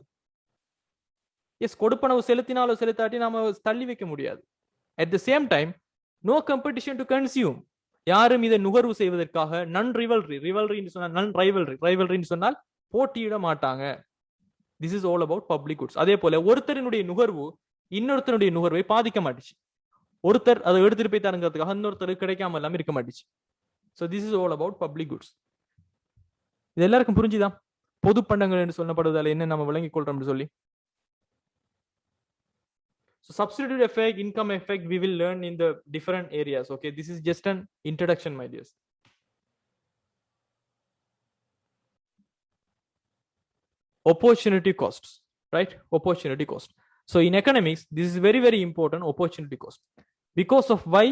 S, கொடுப்பனவு செலுத்தினாலோ செலுத்தாட்டி நாம தள்ளி வைக்க முடியாது. At the same time, no competition to consume. யாரும் இதை நுகர்வு செய்வதற்காக நன் ரிவல்ரின்னு சொன்னால் நன் ரைவல்ரின்னு சொன்னால் போட்டியிட மாட்டாங்க. This is all about public goods. அதே போல ஒருத்தரினுடைய நுகர்வு இன்னொருத்தருடைய நுகர்வை பாதிக்க மாட்டுச்சு. ஒருத்தர் அதை எடுத்துட்டு போய் தருங்கிறதுக்காக இன்னொருத்தருக்கு கிடைக்காம எல்லாம் இருக்க மாட்டுச்சு. So this is all about public goods. இது எல்லாருக்கும் புரிஞ்சுதான் பொது பண்டங்கள் என்று சொல்லப்படுவதால என்ன நம்ம விளங்கிக் கொள்றோம்னு சொல்லி. So substitute effect, income effect, we will learn in the different areas. Okay, this is just an introduction, my dears. opportunity costs, right? Opportunity cost. So in economics, this is very, very important, opportunity cost. Because of why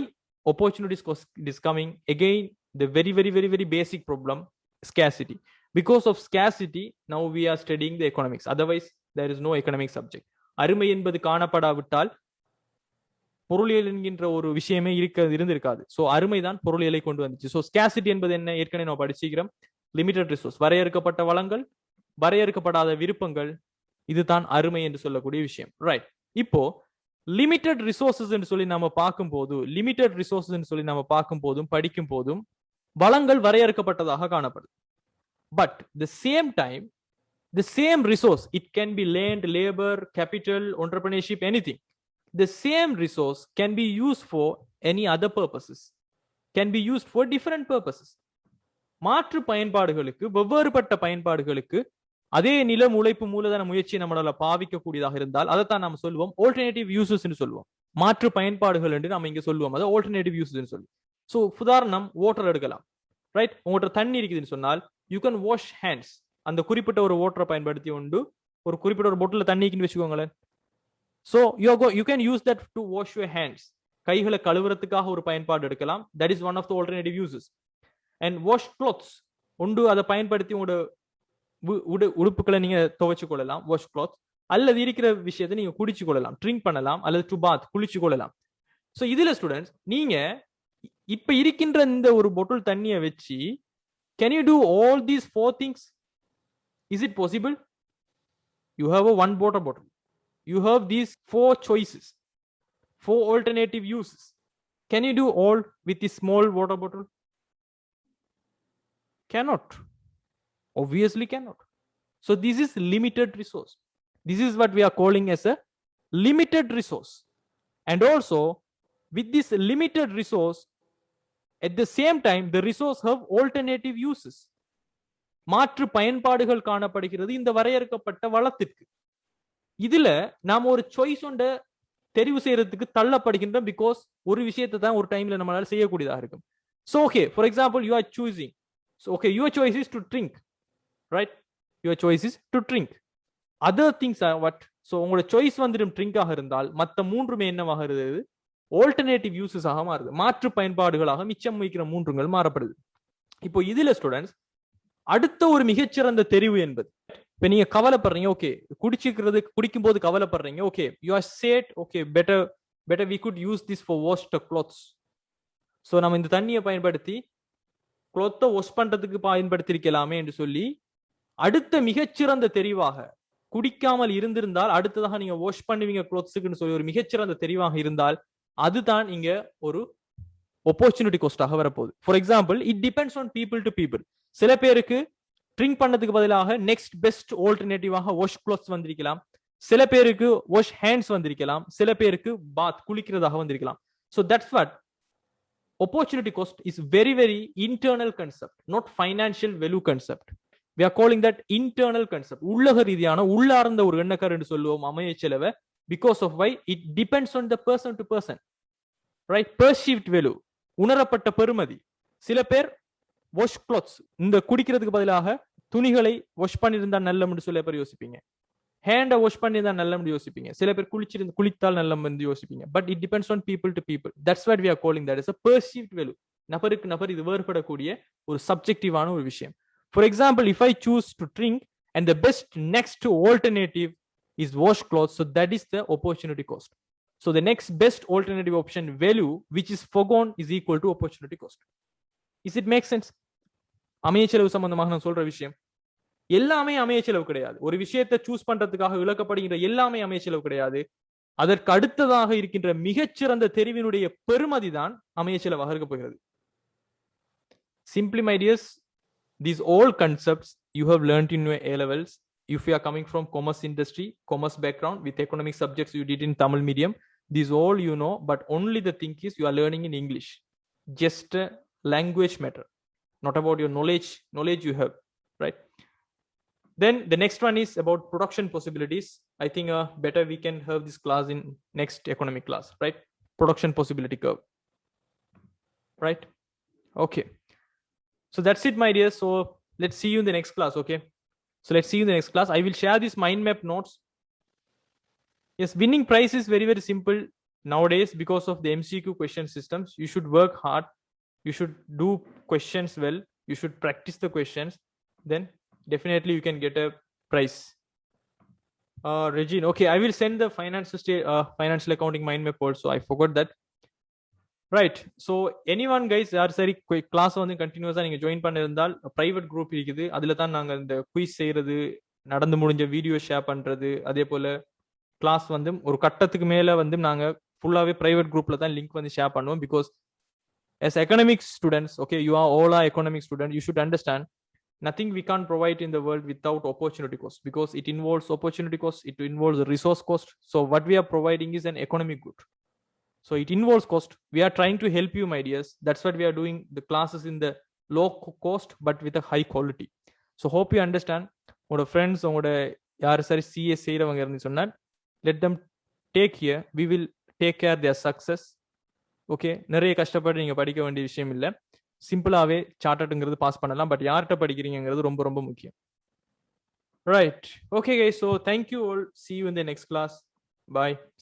opportunities cost is coming, again, the very, very, very, very basic problem, scarcity. Because of scarcity, now we are studying the economics. Otherwise, there is no economic subject. அருமை என்பது காணப்படாவிட்டால் பொருளியல் என்கின்ற ஒரு விஷயமே இருந்திருக்காது. So அருமை தான் பொருளியலை கொண்டு வந்துச்சு. ஸோ ஸ்கேசிட்டி என்பது என்ன, ஏற்கனவே நம்ம படிச்சுக்கிறோம். லிமிடெட் ரிசோர்ஸ், வரையறுக்கப்பட்ட வளங்கள், வரையறுக்கப்படாத விருப்பங்கள், இதுதான் அருமை என்று சொல்லக்கூடிய விஷயம். ரைட். இப்போ லிமிடெட் ரிசோர்சஸ் என்று சொல்லி நம்ம பார்க்கும் போது, லிமிடெட் ரிசோர்சஸ் என்று சொல்லி நம்ம பார்க்கும் போதும் படிக்கும் போதும் வளங்கள் வரையறுக்கப்பட்டதாக காணப்படுது. But the same time, the same resource, it can be land, labor, capital, entrepreneurship, anything. The same resource can be used for any other purposes, can be used for different purposes. மாற்று பயன்பாடுகளுக்கு, வெவ்வேறுபட்ட பயன்பாடுகளுக்கு அதே நிலம், உழைப்பு, மூலதன முயற்சி நம்மளால பாவிக்கக்கூடியதாக இருந்தால் அதைத்தான் நம்ம சொல்லுவோம் ஆல்டர்னேட்டிவ் யூசஸ் என்று சொல்லுவோம். மாற்று பயன்பாடுகள் என்று நம்ம இங்க சொல்லுவோம், அதை ஆல்டர்னேட்டிவ் யூசஸ் சொல்லி. ஸோ உதாரணம், வாட்டர் எடுக்கலாம். ரைட். உங்கள்கிட்ட தண்ணி இருக்குதுன்னு சொன்னால் யூ கேன் வாஷ் ஹேண்ட்ஸ். அந்த குறிப்பிட்ட ஒரு வாட்டரை பயன்படுத்தி கொண்டு ஒரு குறிப்பிட்ட ஒரு பொட்டில் தண்ணிக்குன்னு வச்சுக்கோங்களேன். So you can use that to wash your hands. கைகளை கழுவுறதுக்காக ஒரு பயன்பாடு எடுக்கலாம். That is one of the alternative uses. And wash clothes, ஒன்று அதை பயன்படுத்தி உங்களோட உடுப்புகளை நீங்க துவைச்சு கொள்ளலாம், வாஷ் கிளாத். அல்லது இருக்கிற விஷயத்தை நீங்க குடிச்சு கொள்ளலாம், ட்ரிங்க் பண்ணலாம், அல்லது டு பாத், குளிச்சு கொள்ளலாம். ஸோ இதுல ஸ்டூடெண்ட்ஸ், நீங்க இப்ப இருக்கின்ற இந்த ஒரு பொட்டில் தண்ணியை வச்சு can you do all these 4 things? Is it possible? You have a one water bottle. You have these 4 choices, 4 alternative uses. Can you do all with this small water bottle? Cannot. Obviously cannot. So this is limited resource. This is what we are calling as a limited resource. And also with this limited resource, at the same time, the resource have alternative uses. மாற்று பயன்பாடுகள் காணப்படுகிறது இந்த வரையறுக்கப்பட்ட வளத்திற்கு. இதுல நாம ஒரு choice ஒன்றை தெரிவு செய்யறதுக்கு தள்ளப்படுகின்றோம். பிகாஸ் ஒரு விஷயத்தை தான் ஒரு டைம்ல நம்மளால செய்யக்கூடியதாக இருக்கும். So okay, for example, you are choosing. So okay, your choice is to drink. Right. Your choice is to drink. Other things are what? So உங்களோட சாய்ஸ் வந்துடும் ட்ரிங்காக இருந்தால் மற்ற மூன்றுமே என்னவாகிறது? ஆல்டர்னேட்டிவ் யூசஸ் ஆக மாறுது. மாற்று பயன்பாடுகளாக மிச்சம் வைக்கிற மூன்றுங்கள் மாறப்படுது. இப்போ இதுல ஸ்டூடெண்ட்ஸ், அடுத்த ஒரு மிகச்சிறந்த தெரிவு என்பது, இப்ப நீங்க கவலைப்படுறீங்க, ஓகே, குடிக்கும் போது கவலைப்படுறீங்க, okay, you are sad, okay, better we could use this for wash the clothes. So நம்ம இந்த தண்ணியை பயன்படுத்தி கிளாத்தை வாஷ் பண்றதுக்கு பயன்படுத்திருக்கலாமே என்று சொல்லி அடுத்த மிகச்சிறந்த தெரிவாக, குடிக்காமல் இருந்திருந்தால் அடுத்ததாக நீங்க வாஷ் பண்ணுவீங்க கிளாத்ஸுக்குன்னு சொல்லி ஒரு மிகச்சிறந்த தெரிவாக இருந்தால் அதுதான் இங்க ஒரு opportunity cost-ஆக வரப்போகுது. For example, it depends on people to people. சில பேருக்கு ட்ரிங்க் பண்ணதுக்கு பதிலாக நெக்ஸ்ட் பெஸ்ட் ஆல்டர்னேட்டிவாக வாஷ் கிளாத்ஸ் வந்திருக்கலாம். சில பேருக்கு வாஷ் ஹேண்ட்ஸ் வந்திருக்கலாம். சில பேருக்கு பாத், குளிக்கிறதாக வந்திருக்கலாம். So that's what opportunity cost is very, very internal concept, not financial value concept. We are calling that internal concept. உள்ளக ரீதியான, உள்ளார்ந்த ஒரு எண்ணக்கரு என்று சொல்லுவோம் அமைய செலவை. Because of why? It depends on the person to person. Right? Perceived value, உணரப்பட்ட பெருமதி. சில பேர் வாஷ் கிளாத்ஸ், இந்த குடிக்கிறதுக்கு பதிலாக துணிகளை வாஷ் பண்ணியிருந்தா நல்ல சில பேர் யோசிப்பீங்க. ஹேண்டை வாஷ் பண்ணியிருந்தா நல்ல யோசிப்பீங்க. சில பேர் குளித்தால் நல்ல யோசிப்பீங்க. But it depends on people to people. That's what we are calling that is a perceived value. நபருக்கு நபர் இது வேறுபடக்கூடிய ஒரு சப்ஜெக்டிவான ஒரு விஷயம். For example, if I choose to drink and the best next alternative is wash clothes, so that is the opportunity cost. So the next best alternative option value which is forgone is equal to opportunity cost. Is it make sense? அமைய செலவு சம்பந்தமாக நான் சொல்ற விஷயம் எல்லாமே அமைய செலவு கிடையாது. ஒரு விஷயத்தை சூஸ் பண்றதுக்காக இழக்கப்படுகின்ற எல்லாமே அமைய செலவு கிடையாது. அதற்கு அடுத்ததாக இருக்கின்ற மிகச்சிறந்த தெரிவினுடைய பெருமதி தான் அமைய செலவாக இருக்க போகிறது. Simply, my dears, these all concepts you have learned in your A levels. If you are coming from commerce industry, commerce background with economic subjects you did in Tamil medium, these all you know, but only the thing is you are learning in English. Just a language matter, not about your knowledge you have, right? Then the next one is about production possibilities. I think better we can have this class in next economic class, right? Production possibility curve, right? Okay. So that's it, my dear. So let's see you in the next class, okay? So let's see you in the next class. I will share this mind map notes. Yes, winning prize is very, very simple nowadays because of the MCQ question systems. You should work hard. You should do questions well. You should practice the questions. Then definitely you can get a prize. Regine, okay, I will send the financial accounting mind map also. I forgot that. Right so any one guys யார் சரி class வந்து கண்டினியூஸாக நீங்கள் join பண்ணியிருந்தால் private group இருக்குது அதில் தான் நாங்கள் இந்த குயிஸ் செய்கிறது, நடந்து முடிஞ்ச வீடியோ ஷேர் பண்ணுறது, அதே போல் கிளாஸ் வந்து ஒரு கட்டத்துக்கு மேலே வந்து நாங்கள் ஃபுல்லாகவே ப்ரைவேட் குரூப்பில் தான் லிங்க் வந்து ஷேர் பண்ணுவோம். Because as economics students, okay, you are all are economic students, you should understand nothing we can't provide in the world without opportunity cost, because it involves opportunity cost, it involves resource cost. So what we are providing is an economic good. So it involves cost. We are trying to help you, my dears. That's what we are doing the classes in the low cost but with a high quality. So hope you understand. உங்களோட friends உங்களோட யார் சரி CS செய்கிறவங்க இருந்து சொன்னால் let them take here. We will take care their success. Okay, நிறைய கஷ்டப்பட்டு நீங்கள் படிக்க வேண்டிய விஷயம் இல்லை. சிம்பிளாகவே சார்ட்டர்டுங்கிறது பாஸ் பண்ணலாம். பட் யார்கிட்ட படிக்கிறீங்கிறது ரொம்ப ரொம்ப முக்கியம். Right, okay guys, so thank you all. See you in the next class. Bye.